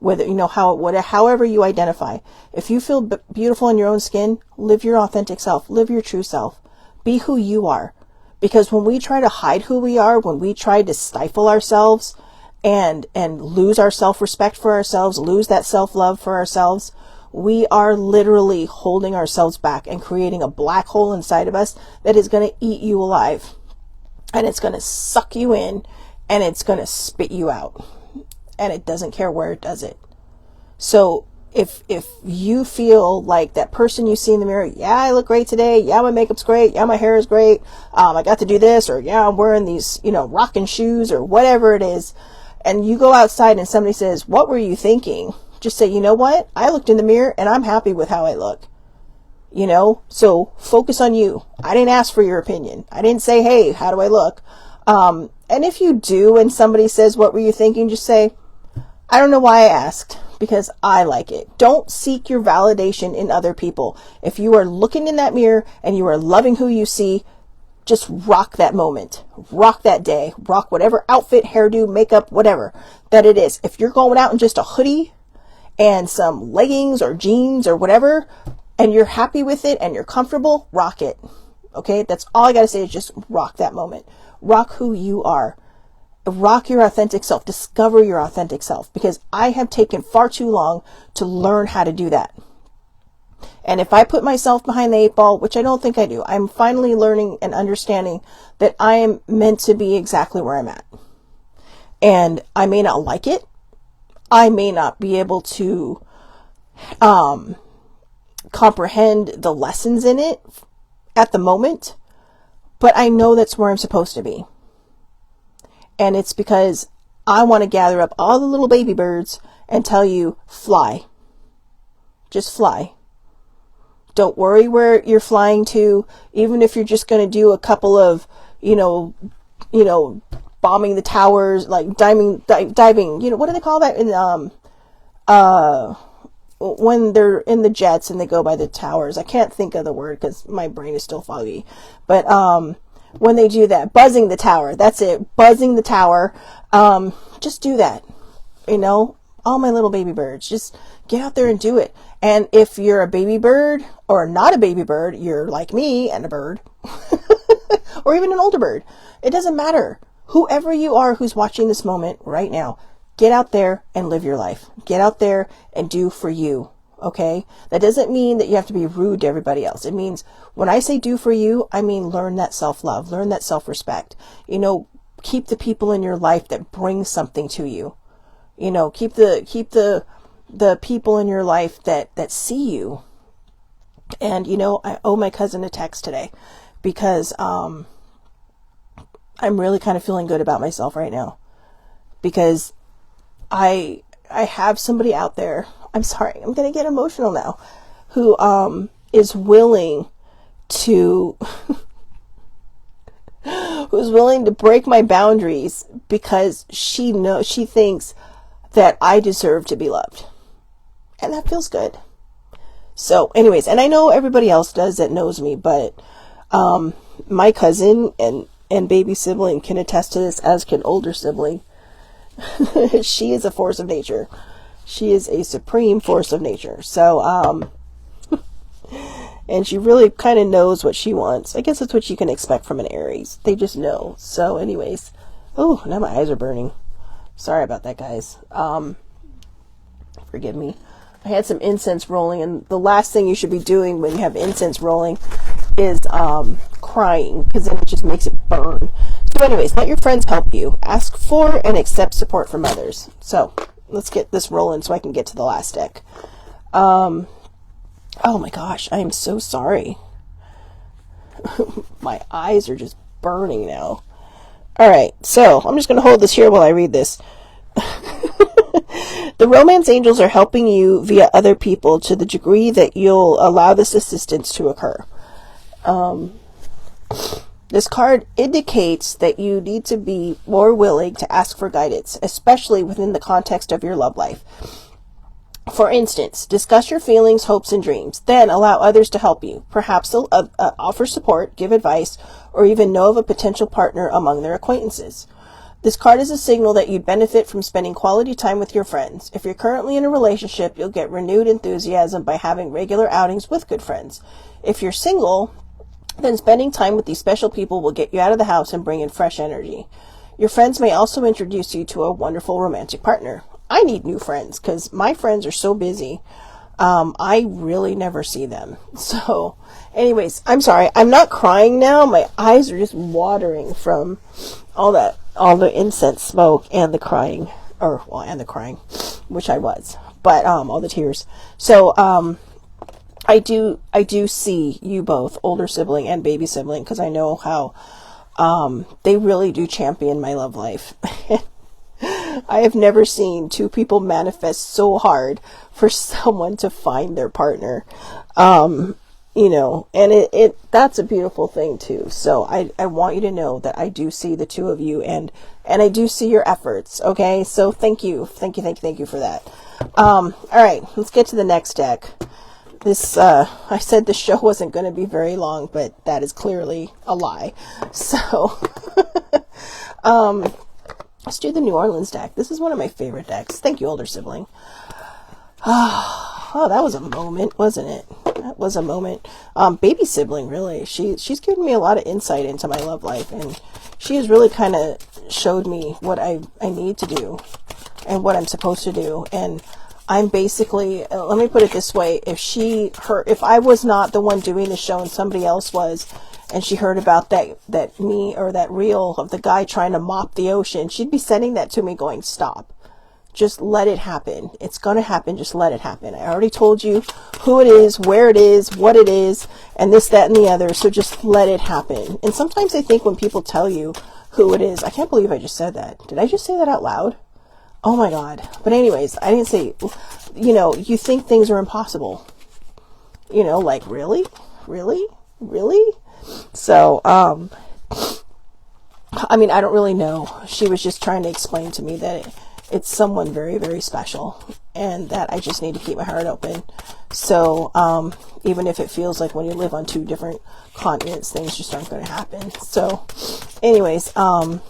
whether, however you identify, if you feel beautiful in your own skin, live your authentic self, live your true self, be who you are. Because when we try to hide who we are, when we try to stifle ourselves and lose our self-respect for ourselves, lose that self-love for ourselves, we are literally holding ourselves back and creating a black hole inside of us that is going to eat you alive. And it's going to suck you in, and it's going to spit you out. And it doesn't care where it does it. So if you feel like that person you see in the mirror, yeah, I look great today, yeah, my makeup's great, yeah, my hair is great, I got to do this, or yeah, I'm wearing these, rocking shoes, or whatever it is, and you go outside and somebody says, what were you thinking? Just say, you know what? I looked in the mirror and I'm happy with how I look. So focus on you. I didn't ask for your opinion. I didn't say, hey, how do I look? And if you do, and somebody says, what were you thinking? Just say, I don't know why I asked, because I like it. Don't seek your validation in other people. If you are looking in that mirror and you are loving who you see, just rock that moment, rock that day, rock whatever outfit, hairdo, makeup, whatever that it is. If you're going out in just a hoodie and some leggings or jeans or whatever, and you're happy with it and you're comfortable, rock it. Okay? That's all I got to say, is just rock that moment. Rock who you are. Rock your authentic self. Discover your authentic self, because I have taken far too long to learn how to do that. And if I put myself behind the 8 ball, which I don't think I do, I'm finally learning and understanding that I am meant to be exactly where I'm at. And I may not like it. I may not be able to comprehend the lessons in it at the moment, but I know that's where I'm supposed to be. And it's because I want to gather up all the little baby birds and tell you, fly. Just fly. Don't worry where you're flying to, even if you're just going to do a couple of, bombing the towers, like diving, what do they call that in, when they're in the jets and they go by the towers? I can't think of the word because my brain is still foggy, but, when they do that, buzzing the tower, that's it, buzzing the tower, just do that, all my little baby birds, just get out there and do it. And if you're a baby bird or not a baby bird, you're like me and a bird, or even an older bird, it doesn't matter. Whoever you are who's watching this moment right now, get out there and live your life. Get out there and do for you. Okay. That doesn't mean that you have to be rude to everybody else. It means when I say do for you, I mean, learn that self-love, learn that self-respect, keep the people in your life that bring something to you, keep the people in your life that see you. And, I owe my cousin a text today because, I'm really kind of feeling good about myself right now because I have somebody out there. I'm sorry, I'm going to get emotional now, who, is willing to, who's willing to break my boundaries because she thinks that I deserve to be loved. And that feels good. So anyways, and I know everybody else does that knows me, but, my cousin and baby sibling can attest to this, as can older sibling. She is a force of nature. She is a supreme force of nature. So, and she really kind of knows what she wants. I guess that's what you can expect from an Aries. They just know. So anyways, oh, now my eyes are burning. Sorry about that, guys. Forgive me. I had some incense rolling, and the last thing you should be doing when you have incense rolling is crying, because then it just makes it burn. So anyways, let your friends help you. Ask for and accept support from others. So let's get this rolling so I can get to the last deck. Oh my gosh, I am so sorry. My eyes are just burning now. Alright, so I'm just going to hold this here while I read this. The romance angels are helping you via other people to the degree that you'll allow this assistance to occur. This card indicates that you need to be more willing to ask for guidance, especially within the context of your love life. For instance, discuss your feelings, hopes, and dreams. Then allow others to help you. Perhaps they'll offer support, give advice, or even know of a potential partner among their acquaintances. This card is a signal that you'd benefit from spending quality time with your friends. If you're currently in a relationship, you'll get renewed enthusiasm by having regular outings with good friends. If you're single, then spending time with these special people will get you out of the house and bring in fresh energy. Your friends may also introduce you to a wonderful romantic partner. I need new friends because my friends are so busy. I really never see them. So anyways, I'm sorry. I'm not crying now. My eyes are just watering from all the incense smoke and the crying, and the crying, which I was, but, all the tears. So, I do see you both, older sibling and baby sibling, because I know how, they really do champion my love life. I have never seen two people manifest so hard for someone to find their partner. And that's a beautiful thing too. So I want you to know that I do see the two of you and I do see your efforts. Okay. So thank you for that. All right, let's get to the next deck. This, I said the show wasn't going to be very long, but that is clearly a lie. So, let's do the New Orleans deck. This is one of my favorite decks. Thank you, older sibling. Oh, that was a moment, wasn't it? That was a moment. Baby sibling, really. She's given me a lot of insight into my love life, and she has really kind of showed me what I need to do and what I'm supposed to do. And I'm basically, let me put it this way, if I was not the one doing the show and somebody else was, and she heard about that me, or that reel of the guy trying to mop the ocean, she'd be sending that to me going, stop. Just let it happen. It's going to happen. Just let it happen. I already told you who it is, where it is, what it is, and this, that, and the other. So just let it happen. And sometimes I think when people tell you who it is, I can't believe I just said that. Did I just say that out loud? Oh my God. But anyways, I didn't say, you think things are impossible. Like, really? Really? Really? So, I don't really know. She was just trying to explain to me that it's someone very, very special, and that I just need to keep my heart open. So, even if it feels like when you live on two different continents, things just aren't going to happen. So, anyways, I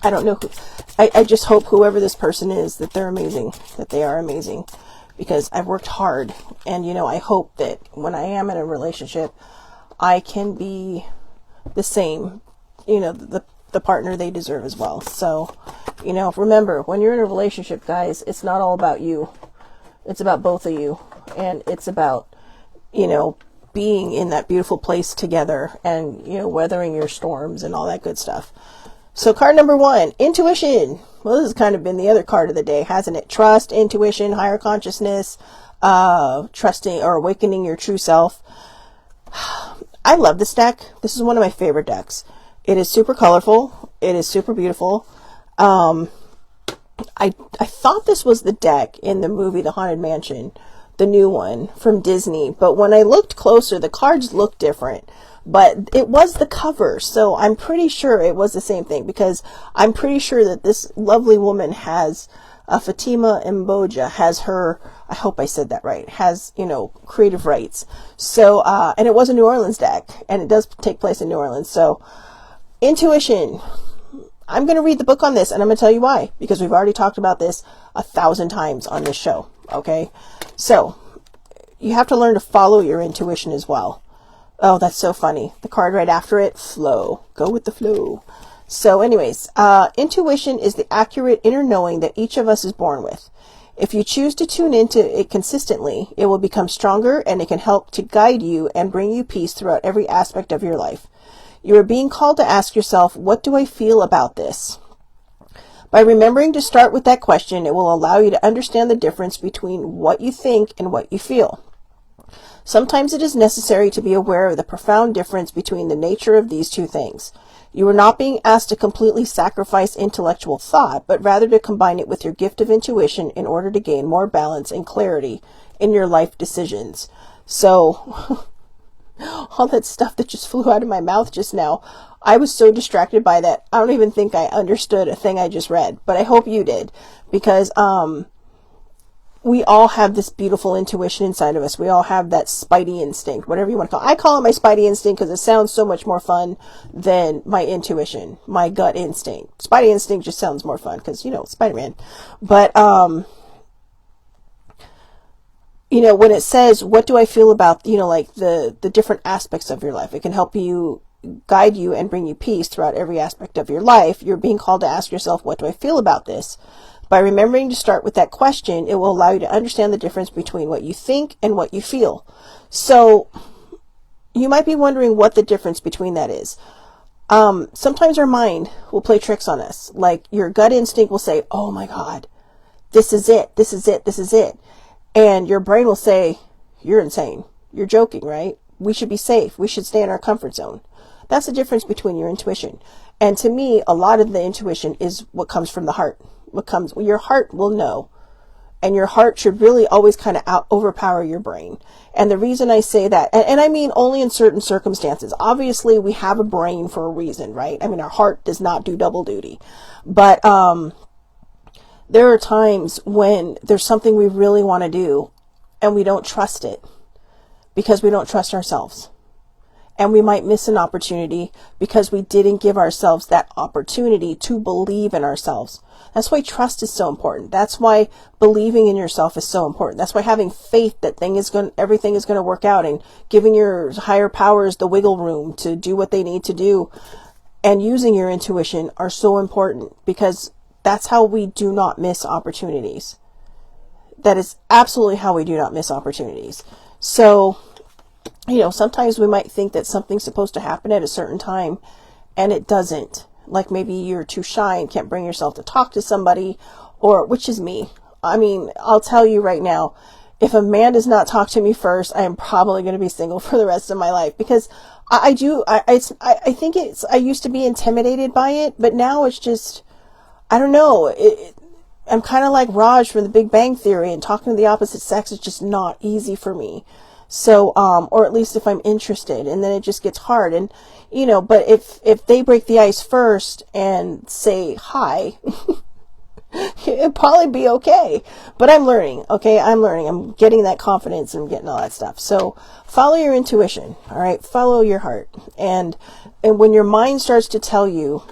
don't know I just hope whoever this person is, that they're amazing, that they are amazing, because I've worked hard, and, I hope that when I am in a relationship, I can be the same, the partner they deserve as well. So, remember, when you're in a relationship, guys, it's not all about you. It's about both of you. and it's about, you know, being in that beautiful place together and, you know, weathering your storms and all that good stuff. So card number 1, intuition. Well, this has kind of been the other card of the day, hasn't it? Trust, intuition, higher consciousness, trusting or awakening your true self. I love this deck. This is one of my favorite decks. It is super colorful. It is super beautiful. I thought this was the deck in the movie The Haunted Mansion, the new one from Disney, but when I looked closer, the cards looked different, but it was the cover, so I'm pretty sure it was the same thing, because I'm pretty sure that this lovely woman has, Fatima Mboja has her, I hope I said that right, has, you know, creative rights. So, and it was a New Orleans deck, and it does take place in New Orleans. So, intuition. I'm going to read the book on this, and I'm going to tell you why, because we've already talked about this 1,000 times on this show. Okay. So you have to learn to follow your intuition as well. Oh, that's so funny. The card right after it, flow. Go with the flow. So anyways, intuition is the accurate inner knowing that each of us is born with. If you choose to tune into it consistently, it will become stronger, and it can help to guide you and bring you peace throughout every aspect of your life. You are being called to ask yourself, what do I feel about this? By remembering to start with that question, it will allow you to understand the difference between what you think and what you feel. Sometimes it is necessary to be aware of the profound difference between the nature of these two things. You are not being asked to completely sacrifice intellectual thought, but rather to combine it with your gift of intuition in order to gain more balance and clarity in your life decisions. So, all that stuff that just flew out of my mouth just now, I was so distracted by that, I don't even think I understood a thing I just read, but I hope you did, because we all have this beautiful intuition inside of us. We all have that spidey instinct, whatever you want to call it. I call it my spidey instinct because it sounds so much more fun than my intuition, my gut instinct. Spidey instinct just sounds more fun because, you know, Spider-Man. But, you know, when it says, what do I feel about, you know, like the different aspects of your life, it can help you, guide you, and bring you peace throughout every aspect of your life. You're being called to ask yourself, what do I feel about this? By remembering to start with that question, it will allow you to understand the difference between what you think and what you feel. So you might be wondering what the difference between that is. Sometimes our mind will play tricks on us. Like your gut instinct will say, oh my God, this is it, this is it, this is it. And your brain will say, you're insane. You're joking, right? We should be safe. We should stay in our comfort zone. That's the difference between your intuition. And to me, a lot of the intuition is what comes from the heart. Your heart will know. And your heart should really always kind of overpower your brain. And the reason I say that, and I mean only in certain circumstances. Obviously, we have a brain for a reason, right? I mean, our heart does not do double duty. But, there are times when there's something we really want to do and we don't trust it because we don't trust ourselves. And we might miss an opportunity because we didn't give ourselves that opportunity to believe in ourselves. That's why trust is so important. That's why believing in yourself is so important. That's why having faith that everything is going to work out, and giving your higher powers the wiggle room to do what they need to do, and using your intuition are so important, because that's how we do not miss opportunities. That is absolutely how we do not miss opportunities. So, you know, sometimes we might think that something's supposed to happen at a certain time and it doesn't. Like maybe you're too shy and can't bring yourself to talk to somebody, or, which is me. I mean, I'll tell you right now, if a man does not talk to me first, I am probably going to be single for the rest of my life, because I think I used to be intimidated by it, but now it's just, I don't know. I'm kind of like Raj from the Big Bang Theory, and talking to the opposite sex is just not easy for me. So, or at least if I'm interested, and then it just gets hard. And, you know, but if they break the ice first and say hi, it'd probably be okay. But I'm learning, okay? I'm learning. I'm getting that confidence and getting all that stuff. So follow your intuition, all right? Follow your heart. And when your mind starts to tell you,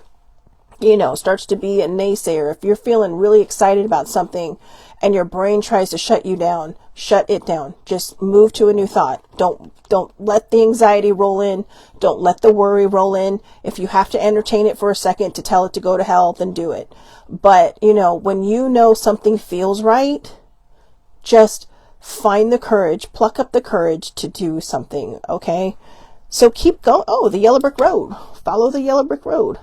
you know, starts to be a naysayer, if you're feeling really excited about something and your brain tries to shut you down, shut it down. Just move to a new thought. Don't let the anxiety roll in. Don't let the worry roll in. If you have to entertain it for a second to tell it to go to hell, then do it. But, you know, when you know something feels right, just find the courage, pluck up the courage to do something, okay? So keep going. Oh, the yellow brick road. Follow the yellow brick road.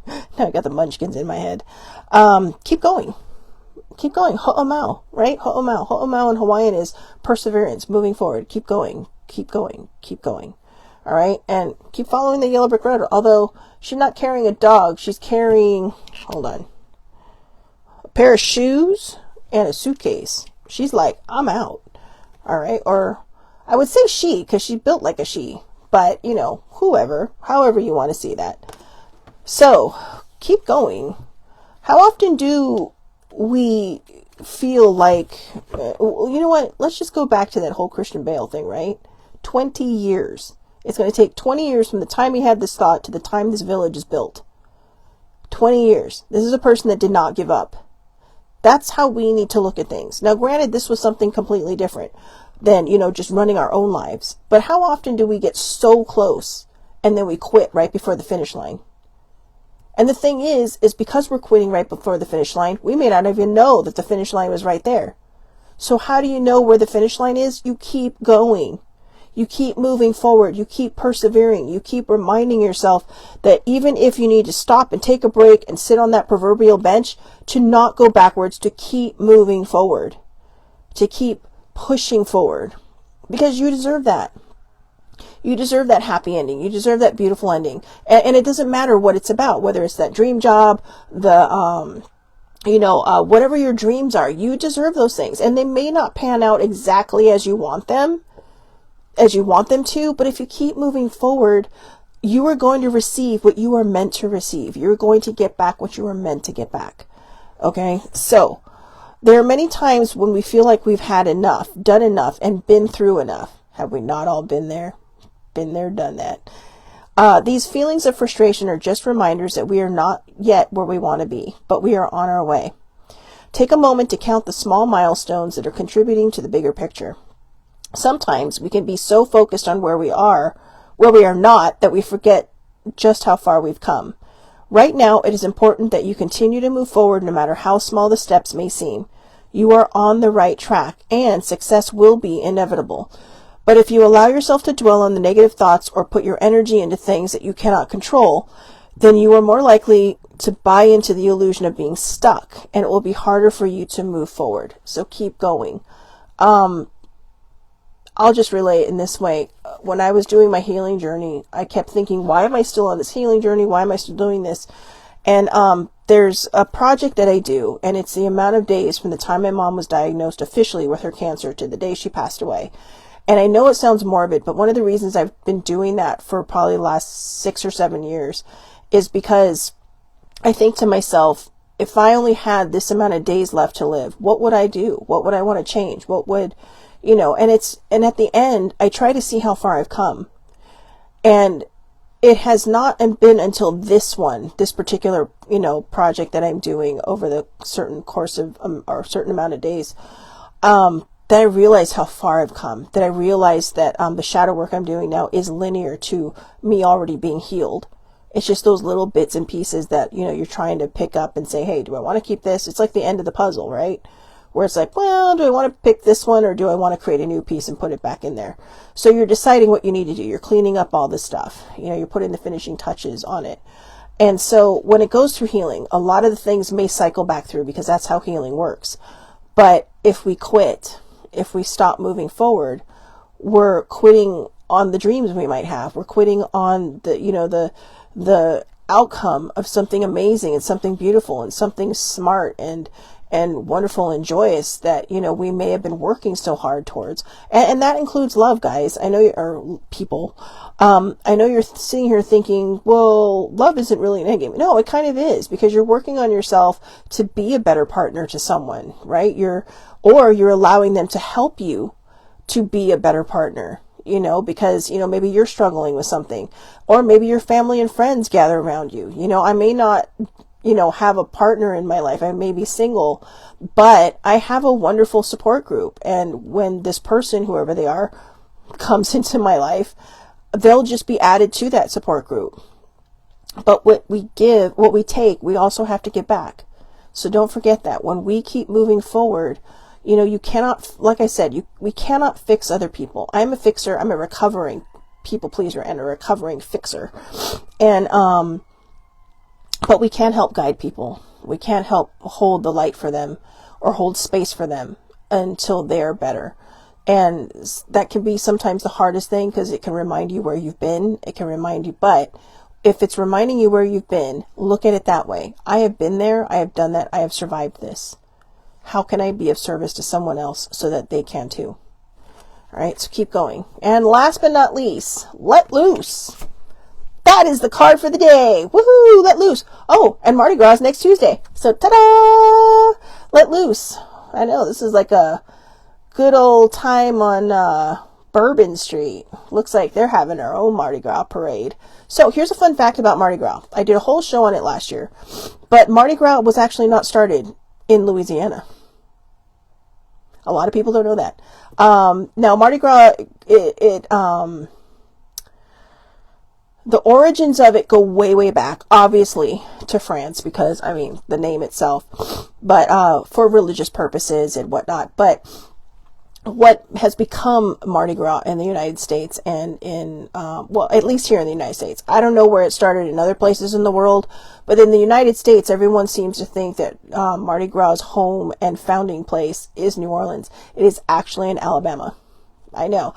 Now I got the munchkins in my head. Keep going. Keep going. Ho'omau, right? Ho'omau. Ho'omau in Hawaiian is perseverance, moving forward. Keep going. Keep going. Keep going. All right? And keep following the yellow brick road. Although she's not carrying a dog. She's carrying, hold on, a pair of shoes and a suitcase. She's like, I'm out. All right? Or I would say she, because she built like a she. But, you know, whoever, however you want to see that. So, keep going. How often do we feel like, you know what, let's just go back to that whole Christian Bale thing, right? 20 years. It's going to take 20 years from the time he had this thought to the time this village is built. 20 years. This is a person that did not give up. That's how we need to look at things. Now, granted, this was something completely different than, you know, just running our own lives. But how often do we get so close and then we quit right before the finish line? And the thing is because we're quitting right before the finish line, we may not even know that the finish line was right there. So how do you know where the finish line is? You keep going. You keep moving forward. You keep persevering. You keep reminding yourself that even if you need to stop and take a break and sit on that proverbial bench, to not go backwards, to keep moving forward, to keep pushing forward, because you deserve that. You deserve that happy ending. You deserve that beautiful ending. And it doesn't matter what it's about, whether it's that dream job, the, whatever your dreams are, you deserve those things. And they may not pan out exactly as you want them to, but if you keep moving forward, you are going to receive what you are meant to receive. You're going to get back what you were meant to get back. Okay? So, there are many times when we feel like we've had enough, done enough, and been through enough. Have we not all been there? Been there, done that. These feelings of frustration are just reminders that we are not yet where we want to be, but we are on our way. Take a moment to count the small milestones that are contributing to the bigger picture. Sometimes we can be so focused on where we are not, that we forget just how far we've come. Right now, it is important that you continue to move forward no matter how small the steps may seem. You are on the right track, and success will be inevitable. But if you allow yourself to dwell on the negative thoughts or put your energy into things that you cannot control, then you are more likely to buy into the illusion of being stuck, and it will be harder for you to move forward. So keep going. I'll just relay it in this way. When I was doing my healing journey, I kept thinking, why am I still on this healing journey? Why am I still doing this? And there's a project that I do, and it's the amount of days from the time my mom was diagnosed officially with her cancer to the day she passed away. And I know it sounds morbid, but one of the reasons I've been doing that for probably the last 6 or 7 years is because I think to myself, if I only had this amount of days left to live, what would I do? What would I want to change? What would, and at the end, I try to see how far I've come. And it has not been until this particular, project that I'm doing over the certain course of, or certain amount of days, that I realize how far I've come, that I realize that the shadow work I'm doing now is linear to me already being healed. It's just those little bits and pieces that, you're trying to pick up and say, hey, do I want to keep this? It's like the end of the puzzle, right? Where it's like, well, do I want to pick this one, or do I want to create a new piece and put it back in there? So you're deciding what you need to do. You're cleaning up all this stuff. You're putting the finishing touches on it. And so when it goes through healing, a lot of the things may cycle back through, because that's how healing works. But if we quit, if we stop moving forward, we're quitting on the dreams we might have. We're quitting on the outcome of something amazing and something beautiful and something smart and wonderful and joyous that, we may have been working so hard towards. And that includes love, guys. I know or people. I know you're sitting here thinking, well, love isn't really an end game. No, it kind of is, because you're working on yourself to be a better partner to someone, right? You're allowing them to help you to be a better partner, because, maybe you're struggling with something, or maybe your family and friends gather around you. I may not, have a partner in my life. I may be single, but I have a wonderful support group. And when this person, whoever they are, comes into my life, they'll just be added to that support group. But what we take, we also have to get back. So don't forget that when we keep moving forward, You cannot, like I said, we cannot fix other people. I'm a fixer. I'm a recovering people pleaser and a recovering fixer. And, but we can help guide people. We can't help hold the light for them or hold space for them until they're better. And that can be sometimes the hardest thing, because it can remind you where you've been. It can remind you, but if it's reminding you where you've been, look at it that way. I have been there. I have done that. I have survived this. How can I be of service to someone else so that they can too? All right, so keep going. And last but not least, let loose. That is the card for the day. Woohoo! Let loose. Oh, and Mardi Gras is next Tuesday. So, ta-da! Let loose. I know, this is like a good old time on Bourbon Street. Looks like they're having their own Mardi Gras parade. So, here's a fun fact about Mardi Gras. I did a whole show on it last year. But Mardi Gras was actually not started in Louisiana. A lot of people don't know that. Now, Mardi Gras, the origins of it go way, way back, obviously, to France, because, I mean, the name itself, but for religious purposes and whatnot. But what has become Mardi Gras in the United States and in, well, at least here in the United States. I don't know where it started in other places in the world, but in the United States, everyone seems to think that Mardi Gras' home and founding place is New Orleans. It is actually in Alabama. I know.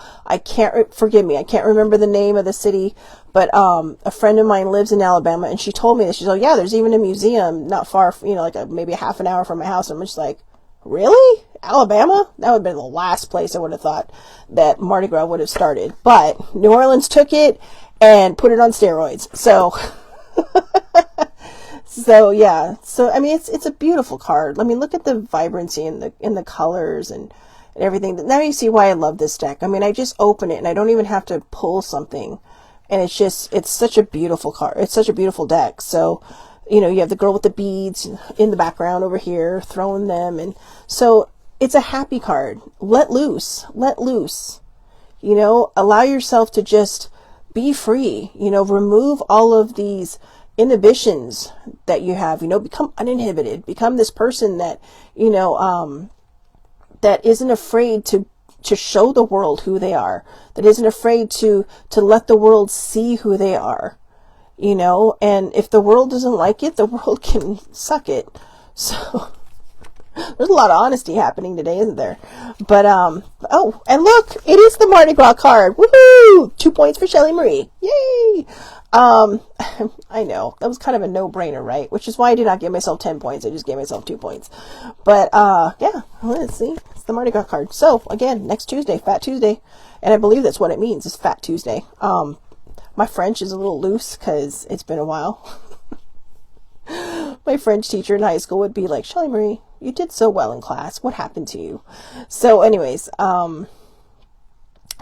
Forgive me, I can't remember the name of the city, but a friend of mine lives in Alabama, and she told me that. She's like, yeah, there's even a museum not far, like maybe a half an hour from my house. I'm just like, really? Alabama? That would have been the last place I would have thought that Mardi Gras would have started. But New Orleans took it and put it on steroids. So, so yeah. So, I mean, it's a beautiful card. I mean, look at the vibrancy and the colors and everything. Now you see why I love this deck. I mean, I just open it and I don't even have to pull something. And it's such a beautiful card. It's such a beautiful deck. So, you have the girl with the beads in the background over here, throwing them. And so it's a happy card. Let loose. Let loose. Allow yourself to just be free. Remove all of these inhibitions that you have. Become uninhibited. Become this person that, that isn't afraid to show the world who they are, that isn't afraid to let the world see who they are, and if the world doesn't like it, the world can suck it. So there's a lot of honesty happening today, isn't there? But, oh, and look, it is the Mardi Gras card. Woohoo! 2 points for Shelly Marie. Yay! I know that was kind of a no-brainer, right? Which is why I did not give myself 10 points. I just gave myself 2 points. But, yeah, let's see. It's the Mardi Gras card. So, again, next Tuesday, Fat Tuesday. And I believe that's what it means, is Fat Tuesday. My French is a little loose because it's been a while. My French teacher in high school would be like, Shelly Marie, you did so well in class. What happened to you? So, anyways,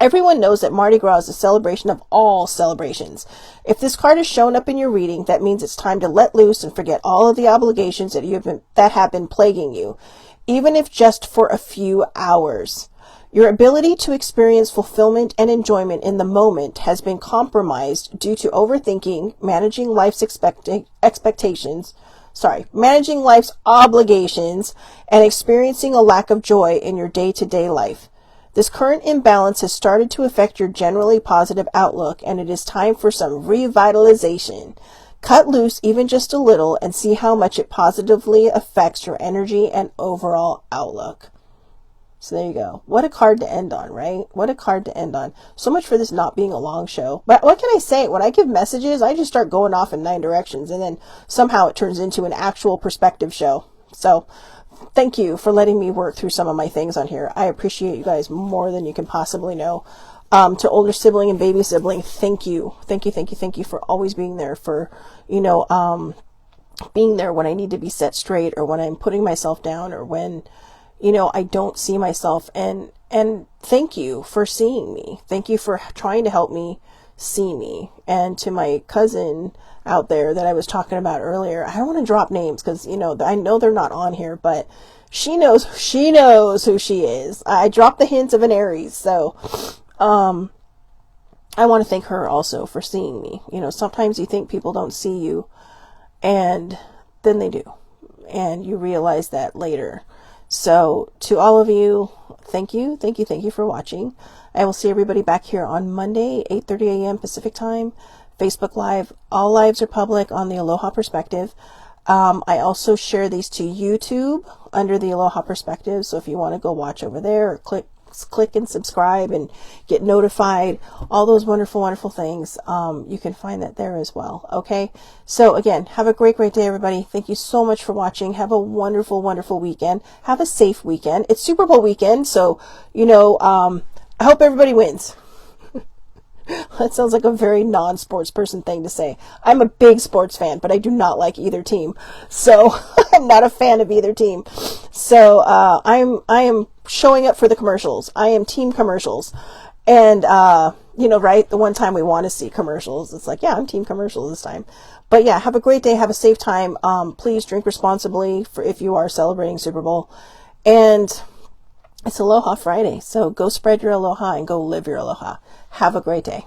everyone knows that Mardi Gras is a celebration of all celebrations. If this card has shown up in your reading, that means it's time to let loose and forget all of the obligations that have been plaguing you, even if just for a few hours. Your ability to experience fulfillment and enjoyment in the moment has been compromised due to overthinking, managing life's obligations, and experiencing a lack of joy in your day-to-day life. This current imbalance has started to affect your generally positive outlook, and it is time for some revitalization. Cut loose even just a little and see how much it positively affects your energy and overall outlook. So there you go. What a card to end on, right? What a card to end on. So much for this not being a long show. But what can I say? When I give messages, I just start going off in 9 directions, and then somehow it turns into an actual perspective show. So thank you for letting me work through some of my things on here. I appreciate you guys more than you can possibly know. To older sibling and baby sibling, thank you. Thank you for always being there, for, being there when I need to be set straight, or when I'm putting myself down, or when, I don't see myself. And thank you for seeing me. Thank you for trying to help me see me. And to my cousin out there that I was talking about earlier, I don't want to drop names because, I know they're not on here, but she knows who she is. I dropped the hints of an Aries. So, I want to thank her also for seeing me. Sometimes you think people don't see you, and then they do. And you realize that later. So to all of you, thank you for watching. I will see everybody back here on Monday, 8:30 a.m. Pacific time, Facebook Live. All lives are public on the Aloha Perspective. I also share these to YouTube under the Aloha Perspective. So if you want to go watch over there or click and subscribe and get notified, all those wonderful things, you can find that there as well. Okay. So again, have a great day, everybody. Thank you so much for watching. Have a wonderful weekend. Have a safe weekend. It's Super Bowl weekend. So, I hope everybody wins. That sounds like a very non-sports person thing to say. I'm a big sports fan, but I do not like either team. So I'm not a fan of either team. So I am showing up for the commercials. I am team commercials. And right, the one time we want to see commercials, it's like, yeah, I'm team commercials this time. But yeah, have a great day. Have a safe time. Please drink responsibly for if you are celebrating Super Bowl. And it's Aloha Friday, so go spread your aloha and go live your aloha. Have a great day.